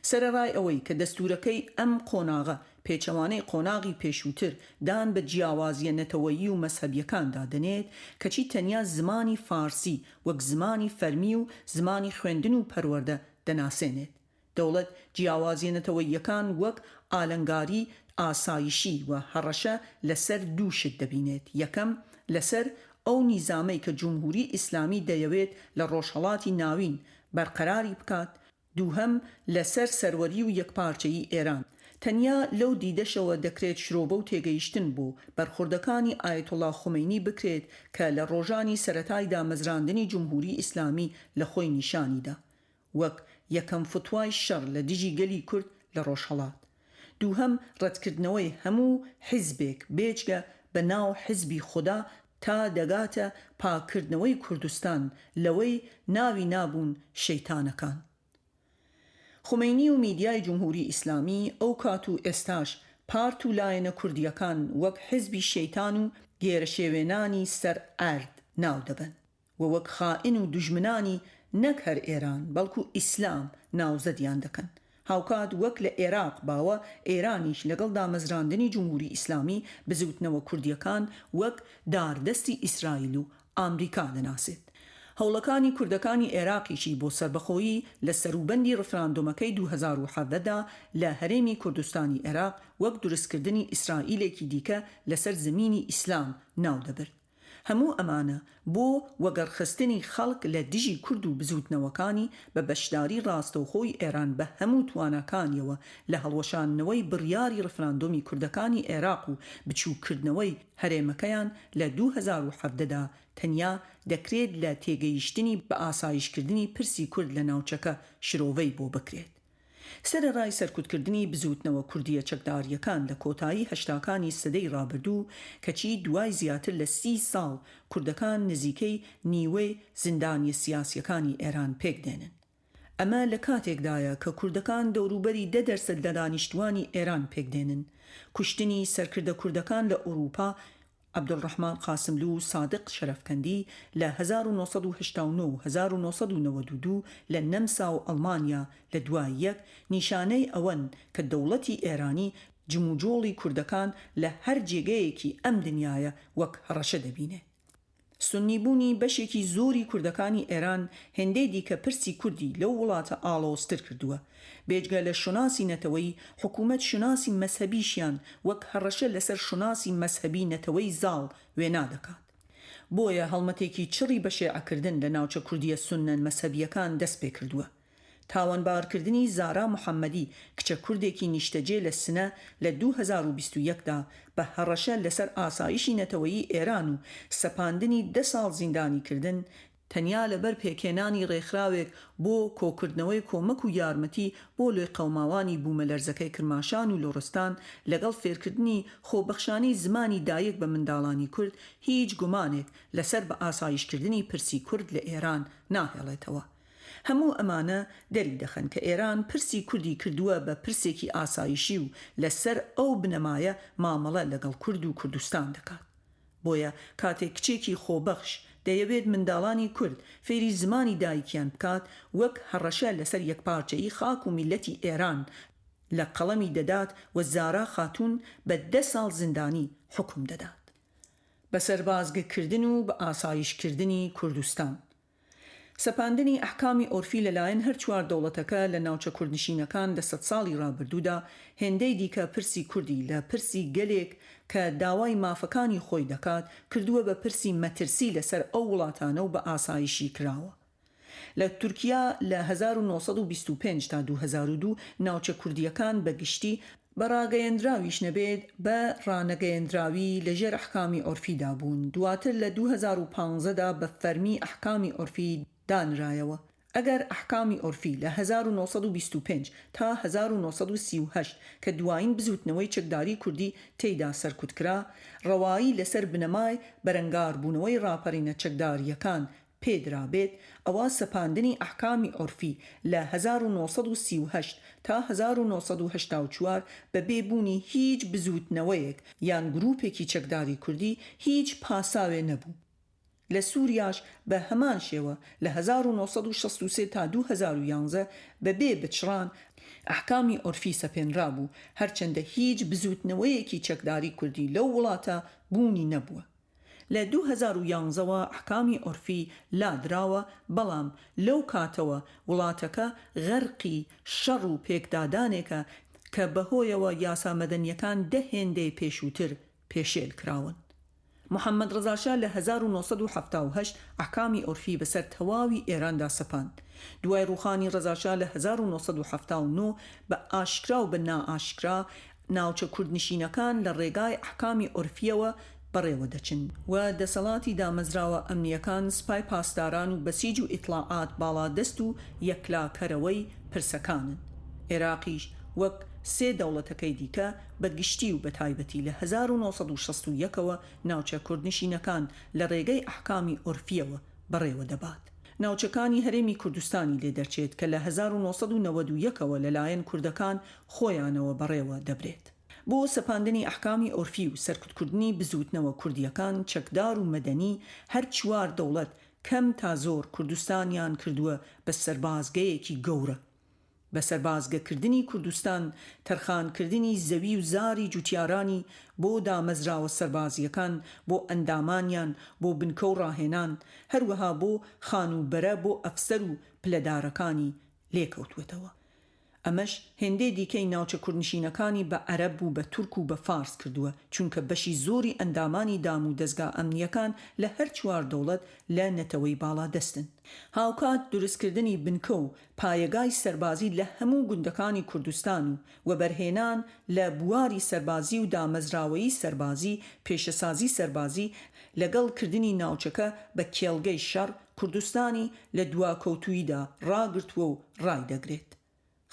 سەرەڕای ئەوەی کە دەستورەکەی ئەم قۆناغە پێچەوانەی قۆناغی پێشووتر دان بە جیاوازیە نەتەوەیی و مەسهەبیەکاندا دەنێت کەچی تەنیا زمانی فارسی وەک زمانی فەرمی و زمانی خوێندن و پەروەردە دەناسێنێت. دەوڵەت جیاوازیە نەتەوەییەکان وەک ئالەنگاری ئاسایشی و هەڕەشە لەسەر دووشت دەبینێت. یەکەم لەسەر ئەو نیزامەی کە جمهوری ئیسلامی دەیەوێت لە ڕۆژهەڵاتی ناوین بەرقەراری بکات، دووهەم لەسەر سەروەری و یەکپارچەیی ئێران. تەنیا لەو دیدەشەوە دەکرێت شرۆبە و تێگەیشتن بۆ بەرخوردەکانی ئایەتوڵا خومینی بکرێت کە لە ڕۆژانی سەرەتایدا مەزراندنی جمهوری ئیسلامی لە خۆی نیشانیدا وەک یەکەم فتوای شەڕ لە دژی گەلی کورد لە ڕۆژهەڵات. دووهەم ڕەتکردنەوەی هەموو حیزبێک بێجگە بە ناو حیزبی خوددا تا دەگاتە پاکردنەوەی کوردستان لەوەی ناوی نابوون شەیتانەکان. خومینی و میدیای جمهوری ئیسلامی ئەو کات و ئێستاش پارت و لایەنە کوردیەکان وەک حزبی شەیتان و گێرەشێوێنانی سەر ئارد ناو دەبن و وەک خائن و دوژمنانی نەک هەر ئێران بەڵکو ئیسلام ناوزەدیان دەکەن. هاوکات وەک لە عێراق باوە ئێرانیش لەگەڵ دامەزراندنی جمهوری ئیسلامی بزوتنەوە کوردیەکان وەک داردەستی ئیسرائیل و ئامریکا دەناسێت. هەوڵەکانی کوردەکانی عێراقیشی بۆ سربەخۆیی لە سەروبەندی ڕفراندۆمەکەی 2017دا لە هەرێمی کوردستانی عێراق وەک دروستکردنی ئیسرائیلێکی دیکە لەسەر زمینی ئیسلام ناو دەبرد. هەموو ئەمانە بۆ وەگەڕخستنی خەڵک لە دژی کورد و بزوتنەوەکانی بە بەشداری ڕاستەوخۆی ئێران بە هەموو تواناکانیەوە لە هەڵوەشاندنەوەی بڕیاری ڕفراندۆمی کوردەکانی عێراق و بچووکردنەوەی هەرێمەکەیان لە 2017دا تەنیا دەکرێت لە تێگەیشتنی بە ئاسایشکردنی پرسی کورد لە ناوچەکە شرۆڤەی بۆ بکرێت. سەرەڕای سەرکوتکردنی بزوتنەوە کوردیە چەکداریەکان لە کۆتایی هەشتاکانی سەدەی ڕابردوو کەچی دوای زیاتر لە 30 ساڵ کوردەکان نزیکەی نیوەی زیندانی سیاسیەکانی ئێران پێکدێنن. ئەمە لە کاتێکدایە کە کوردەکان دەوروبەری 10% لە دانیشتوانی ئێران پێکدێنن. کوشتنی سەرکردە کوردەکان لە ئەوروپا عەبدوڵڕەحمان قاسملو و سادق شەرەفکەندی لە 1989 و 1992 لە نەمسا و ئەڵمانیا لە دوای یەک نیشانەی ئەوەن کە دەوڵەتی ئێرانی جموجۆڵی کوردەکان لە هەر جێگەیەکی ئەم دنیاە وەک هەڕەشە دەبینێ. سنیبوونی بەشێکی زۆری کوردەکانی ئێران هێندەی دیکە پرسی کوردی لەو وڵاتە ئاڵۆستر کردووە. بێجگە لە شوناسی نەتەوەی حکوومەت شوناسی مەسهەبیشیان وەک هەڕەشە لەسەر شوناسی مەسهەبی نەتەوەی زاڵ وێنا دەکات. بۆیە هەڵمەتێکی چڕی بە شێعەکردن لە ناوچە کوردیە سوننە مەسهەبیەکان دەست پێ کردووە. تاوانبارکردنی زارا محەممەدی کچە کوردێکی نیشتەجێ لە سنە لە 2021دا بە هەڕەشە لەسەر ئاسایشی نەتەوەیی ئێران و سەپاندنی 10 ساڵ زیندانی کردن تەنیا لەبەر پێکێنانی ڕێکخراوێک بۆ کۆکردنەوەی کۆمەک و یارمەتی بۆ لێ قەوماوانی بوومەلەرزەکەی کرماشان و لۆڕستان لەگەڵ فێرکردنی خۆبەخشانی زمانی دایک بە منداڵانی کورد هیچ گومانێک لەسەر بە ئاسایشکردنی پرسی کورد لە ئێران ناهێڵێتەوە. هەموو ئەمانە دەری دەخەن کە ئێران پرسی کوردی کردووە بە پرسێکی ئاسایشی و لەسەر ئەو بنەمایە مامەڵە لەگەڵ کورد و کوردستان دەکات. بۆیە کاتێک کچێکی خۆبەخش دەیەوێت منداڵانی کورد فێری زمانی دایکیان بکات وەک هەڕەشە لەسەر یەکپارچەیی خاک و میلەتی ئێران لە قەڵەمی دەدات و زارا خاتون بە 10 ساڵ زیندانی حکم دەدات. بە سەربازگەکردن و بە ئاسایشکردنی کوردستان. سەپاندنی ئەحکامی ئۆرفی لەلایەن هەر چوار دەوڵەتەکە لە ناوچە کوردنشینەکان لە 100 ساڵی ڕابردوودا هێندەی دیکە پرسی کوردی لە پرسی گەلێک کە داوای مافەکانی خۆی دەکات کردووە بە پرسی مەترسی لەسەر ئەو وڵاتانە و بە ئاسایشی کراوە. لە تورکیا لە 1925 تا 2002 ناوچە کوردیەکان بەگشتی بە ڕاگەیەندراویش نەبێت بە ڕانەگەیەندراوی لەژێر ئەحکامی ئۆرفیدا بوون. دواتر لە 2015دا بە فەرمی ئەحکامی ئۆرفی دانرایەوە. ئەگەر ئەحکامی ئۆرفی لە 1925 تا 1938 کە دوایین بزوتنەوەی چەکداری کوردی تێیدا سەرکوتکرا ڕەوایی لەسەر بنەمای بەرەنگاربوونەوەی ڕاپەڕینە چەکداریەکان پێدرابێت ئەوە سەپاندنی ئەحکامی ئۆرفی لە 1938 تا 1984 بە بێبوونی هیچ بزوتنەوەیەک یان گروپێکی چەکداری کوردی هیچ پاساوێ نەبوو. لە سووریاش بە هەمان شێوە لە 1963 تا 2011 بەبێ بچڕان ئەحکامی ئۆرفی سەپێنرا بوو هەرچەندە هیچ بزوتنەوەیەکی چەکداری کوردی لەو وڵاتە بوونی نەبووە. لە 2011ەوە ئەحکامی ئۆرفی لادراوە بەڵام لەو کاتەوە وڵاتەکە غەرقی شەڕ و پێکدادانێکە کە بەهۆیەوە یاسامەدەنیەکان هێندەی پێشووتر پێشێل کراون. محەممەد ڕەزاشا لە 1978 ئەحکامی ئۆرفی بەسەر تەواوی ئێراندا سەپاند. دوای ڕوخانی ڕەزاشا لە 1979 بە ئاشکرا و بە نائاشکرا ناوچە کوردنشینەکان لە ڕێگای ئەحکامی ئۆرفیەوە بەڕێوە دەچن و دەسەڵاتی دامەزراوە ئەمنیەکان سپای پاسداران و بەسیج و ئیطلاعات باڵادەست و یەکلاکەرەوەی پرسەکانن. عێراقیش وەک سێ دەوڵەتەکەی دیکە بە گشتی و بە تایبەتی لە 1961ەوە ناوچە کوردنشینەکان لە ڕێگەی ئەحکامی عورفیەوە بەڕێوە دەبات. ناوچەکانی هەرێمی کوردستانی لێ دەرچێت کە لە 1991ەوە لەلایەن کوردەکان خۆیانەوە بەڕێوە دەبرێت. بۆ سەپاندنی ئەحکامی عورفی و سەرکوتکردنی بزوتنەوە کوردیەکان چەکدار و مەدەنی هەر چوار دەوڵەت کەم تا زۆر کوردستانیان کردووە بە سەربازگەیەکی گەورە. بە سەربازگەکردنی کوردستان تەرخانکردنی زەوی و زاری جوتیارانی بۆ دامەزراوە سەربازیەکان، بۆ ئەندامانیان، بۆ بنکە و ڕاهێنان، هەروەها بۆ خانوبەرە بۆ ئەفسەر و پلەدارەکانی لێکەوتوێتەوە. ئەمەش هێندەی دیکەی ناوچە کوردنشینەکانی بە عەرەب و بە تورک و بە فارس کردووە، چونکە بەشی زۆری ئەندامانی دام و دەستگا ئەمنیەکان لە هەر چوار دەوڵەت لە نەتەوەی باڵا دەستن. هاوکات دروستکردنی بنکە و پایەگای سەربازی لە هەموو گوندەکانی کوردستان و بەرهێنان لە بواری سەربازی و دامەزراوەی سەربازی، پێشەسازی سەربازی لەگەڵ کردنی ناوچەکە بە کێڵگەی شەڕ کوردستانی لە دواکەوتوویدا ڕاگرتووە و ڕای دەگرێت.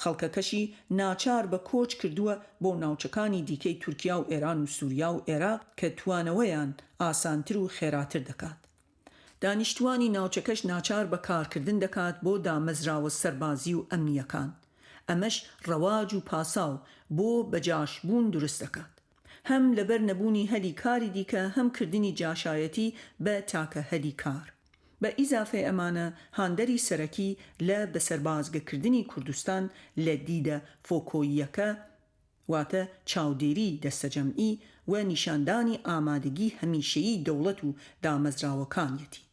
خەڵکەکەشی ناچار بە کۆچ کردووە بۆ ناوچەکانی دیکەی تورکیا و ئێران و سووریا و عێراق کە توانەوەیان ئاسانتر و خێراتر دەکات. دانیشتوانی ناوچەکەش ناچار بە کارکردن دەکات بۆ دامەزراوە سەربازی و ئەمنیەکان. ئەمەش ڕەواج و پاساو بۆ بەجاشبوون دروست دەکات. هەم لەبەر نەبوونی هەلی کاری دیکە هەم کردنی جاشایەتی بە تاکە هەلی کار. بە ئیزافەی ئەمانە هاندەری سەرەکی لە بەسەربازگەکردنی کوردستان لە دیدە فۆکۆییەکە واتە چاودێری دەستەجەمعی و نیشاندانی ئامادەگی هەمیشەیی دەوڵەت و دامەزراوەکانیەتی.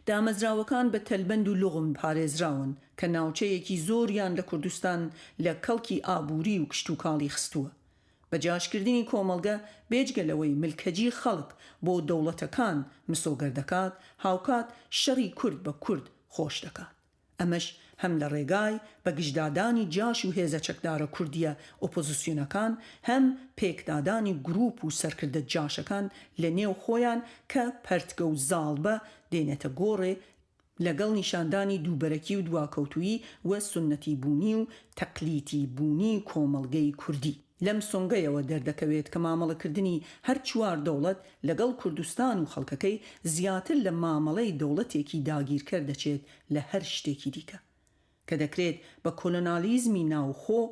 دامەزراوەکان بە تەلبەند و لوغم پارێزراون کە ناوچەیەکی زۆریان لە کوردستان لە کەڵکی ئابووری و کشت و کاڵی خستووە. بە جاشکردنی کۆمەڵگە بێجگەلەوەی ملکەجی خەڵک بۆ دەوڵەتەکان مسۆگەر دەکات، هاوکات شەڕی کورد بە کورد خۆش دەکات. ئەمەش هەم لە ڕێگای بەگشتدادانی جاش و هێزە چەکدارە کوردیە ئۆپۆزیسیۆنەکان، هەم پێکدادانی گروپ و سەرکردە جاشەکان لە نێو خۆیان کە پەرتگە و زاڵبە دێنێتە گۆڕێ لەگەڵ نیشاندانی دووبەرەکی و دواکەوتویی و سنەتی بوونی و تەقلیتی بوونی کۆمەڵگەی کوردی. لەم سۆنگەیەوە دەردەکەوێت کە مامەڵەکردنی هەر چوار دەوڵەت لەگەڵ کوردستان و خەڵکەکەی زیاتر لە مامەڵەی دەوڵەتێکی داگیرکەر دەچێت لە هەر شتێکی دیکە کە دەکرێت بە کۆلۆنالیزمی ناوخۆ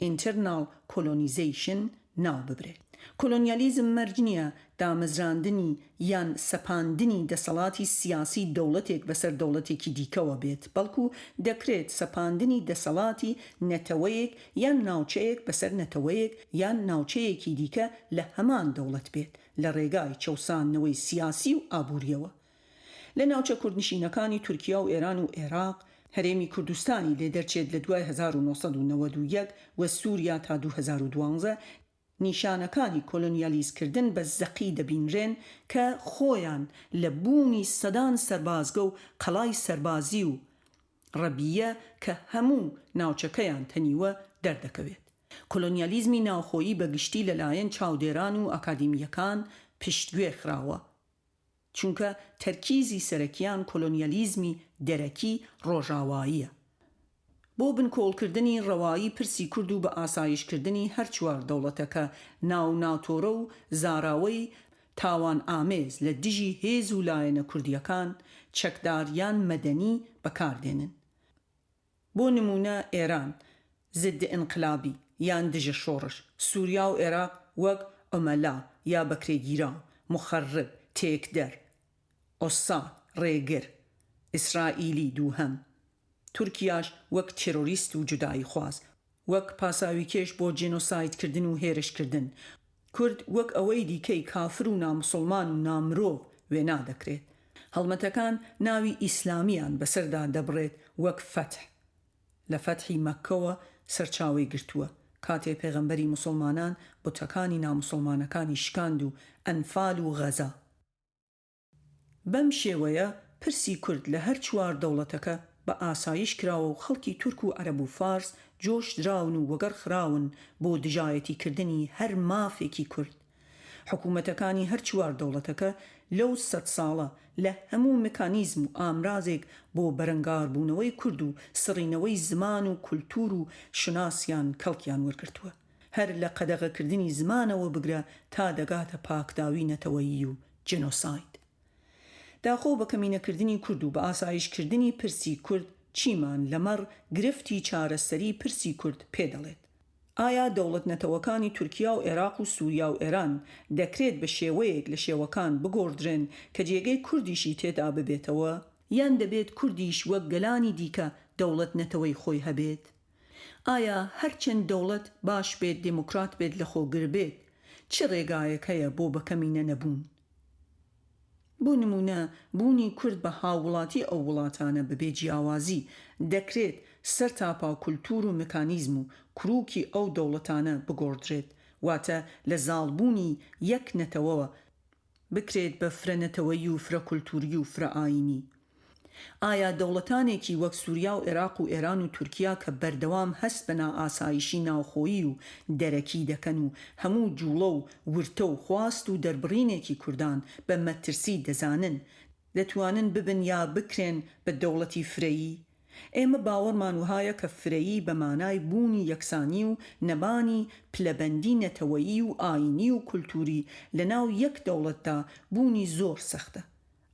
internal colonization ناو ببرێت. کۆلۆنیالیزم مەرج نییە دامەزراندنی یان سەپاندنی دەسەڵاتی سیاسی دەوڵەتێک بەسەر دەوڵەتێکی دیکەوە بێت، بەڵکو دەکرێت سەپاندنی دەسەڵاتی نەتەوەیەک یان ناوچەیەک بەسەر نەتەوەیەک یان ناوچەیەکی دیکە لە هەمان دەوڵەت بێت لە ڕێگای چەوسانەوەی سیاسی و ئابووریەوە. لە ناوچە کوردنشینەکانی تورکیا و ئێران و عێراق هەرێمی کوردستانی لێ دەرچێت لە دوای 1991 و سووریا تا 2012 نیشانەکانی کۆلۆنیالیزکردن بە زەقی دەبینرێن کە خۆیان لە بوونی سەدان سەربازگە و قەڵای سەربازی و ڕەبیە کە هەموو ناوچەکەیان تەنیوە دەردەکەوێت. کۆلۆنیالیزمی ناوخۆیی بەگشتی لەلایەن چاودێران و ئاکادیمیەکان پشتگوێ خراوە، چونکە تەرکیزی سەرەکیان کۆلۆنیالیزمی دەرەکی ڕۆژاواییە. بۆ بنکۆڵکردنی ڕەوایی پرسی کورد و بە ئاسایشکردنی هەر چوار دەوڵەتەکە ناو ناتۆرە و زاراوەی تاوان ئامێز لە دژی هێز و لایەنە کوردیەکان چەکداریان مەدەنی بەکاردێنن. بۆ نمونە ئێران ضد ئینقلابی یان دژە شۆڕش، سووریا و عێراق وەک ئۆمەلا یا بەکرێگیراو، مخەرب، تێکدەر، ئۆساد، ڕێگر، ئیسرائیلی دووهەم، تورکیاش وەک تێرۆریست و جودایی خواز، وەک پاساویکێش بۆ جێنۆسایدکردن و هێرشکردن، کورد وەک ئەوەی دیکەی کافر و نامسڵمان و نامرۆڤ وێنا دەکرێت. هەڵمەتەکان ناوی ئیسلامیان بەسەردا دەبڕێت وەک فەتح، لە فەتحی مەککەوە سەرچاوی گرتووە کاتێ پێغەمبەری موسڵمانان بوتەکانی نامسڵمانەکانی شکاند و ئەنفال و غەزا. بەم شێوەیە پرسی کورد لە هەر چوار دەوڵەتەکە بە ئاسایش کراوە و خەڵکی تورک و عەرەب و فارس جۆش دراون و وەگەر خراون بۆ دژایەتیکردنی هەر مافێکی کورد. حکوومەتەکانی هەر چوار دەوڵەتەکە لەو 100 ساڵە لە هەموو مکانیزم و ئامرازێک بۆ بەرەنگاربوونەوەی کورد و سڕینەوەی زمان و کولتور و شناسیان کەڵکیان وەرگرتووە. هەر لە قەدەغەکردنی زمانەوە بگرە تا دەگاتە پاکداوی نەتەوەیی و جنۆساید. داخۆ بە کەمینەکردنی کورد و بە ئاسایشکردنی پرسی کورد چیمان لەمەڕ گرفتی چارەسەری پرسی کورد پێدەڵێت. ئایا دەوڵەت نەتەوەکانی تورکیا و عێراق و سووریا و ئێران دەکرێت بە شێوەیەک لە شێوەکان بگۆڕدرێن کە جێگەی کوردیشی تێدا ببێتەوە، یان دەبێت کوردیش وەک گەلانی دیکە دەوڵەت نەتەوەی خۆی هەبێت؟ ئایا هەرچەند دەوڵەت باش بێت دموکرات بێت لە خۆگر بێت، چه ڕێگایەک هەیە بۆ بەکەمینە نەبوون؟ بۆ نمونە بوونی کورد بە هاوڵاتی ئەو وڵاتانە بەبێ جیاوازی دەکرێت سەر تاپا کولتور و مکانیزم و کروکی ئەو دەوڵەتانە بگۆڕدرێت، واتە لە زاڵبوونی یەک نەتەوەوە بکرێت بە فرەنەتەوەی و فرە کولتوری و فرە ئاینی. ئایا دەوڵەتانێکی وەک سووریا و عێراق و ئێران و تورکیا کە بەردەوام هەست بە نائاسایشی ناوخۆیی و دەرەکی دەکەن و هەموو جوڵە و ورتە و خواست و دەربڕینێکی کوردان بە مەترسی دەزانن، دەتوانن ببن یا بکرێن بە دەوڵەتی فرەیی؟ ئێمە باوەڕمان وهایە کە فرەیی بە مانای بوونی یەکسانی و نەبانی پلەبەندی نەتەوەیی و ئاینی و کولتوری لە ناو یەک دەوڵەتدا بوونی زۆر سەختە،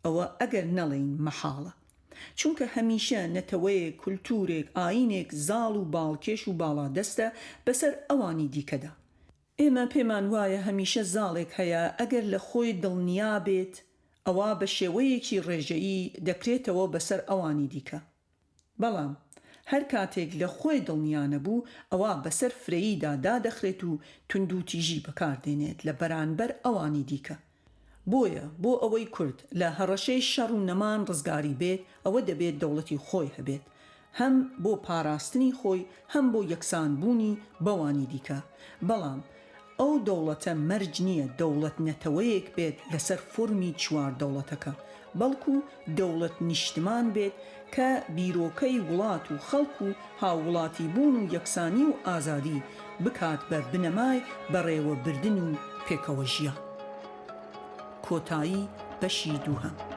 ئەوە ئەگەر نەڵێین مەحاڵە، چونکە هەمیشە نەتەوەیەک، کولتورێک، ئاینێک زاڵ و باڵکێش و باڵادەستە بەسەر ئەوانی دیکەدا. ئێمە پێمان وایە هەمیشە زاڵێک هەیە ئەگەر لە خۆی دڵنیا بێت ئەوە بە شێوەیەکی ڕێژەیی دەکرێتەوە بەسەر ئەوانی دیکە. بەڵام هەر کاتێک لە خۆی دڵنیا نەبوو ئەوە بەسەر فرەییدا دادەخرێت و تونند و تیژی بەکاردێنێت لە بەرانبەر ئەوانی دیکە. بۆیە بۆ ئەوەی کورد لە هەڕەشەی شەڕ و نەمان ڕزگاری بێت، ئەوە دەبێت دەوڵەتی خۆی هەبێت، هەم بۆ پاراستنی خۆی هەم بۆ یەکسانبوونی بەوانی دیکە. بەڵام ئەو دەوڵەتە مەرج نییە دەوڵەت نەتەوەیەک بێت لەسەر فۆرمی چوار دەوڵەتەکە، بەڵکو دەوڵەت نیشتمان بێت کە بیرۆکەی وڵات و خەڵک و هاوڵاتی بوون و یەکسانی و ئازادی بکات بە بنەمای بەڕێوەبردن و پێکەوە ژیان. کۆتایی بەشی دووهەم.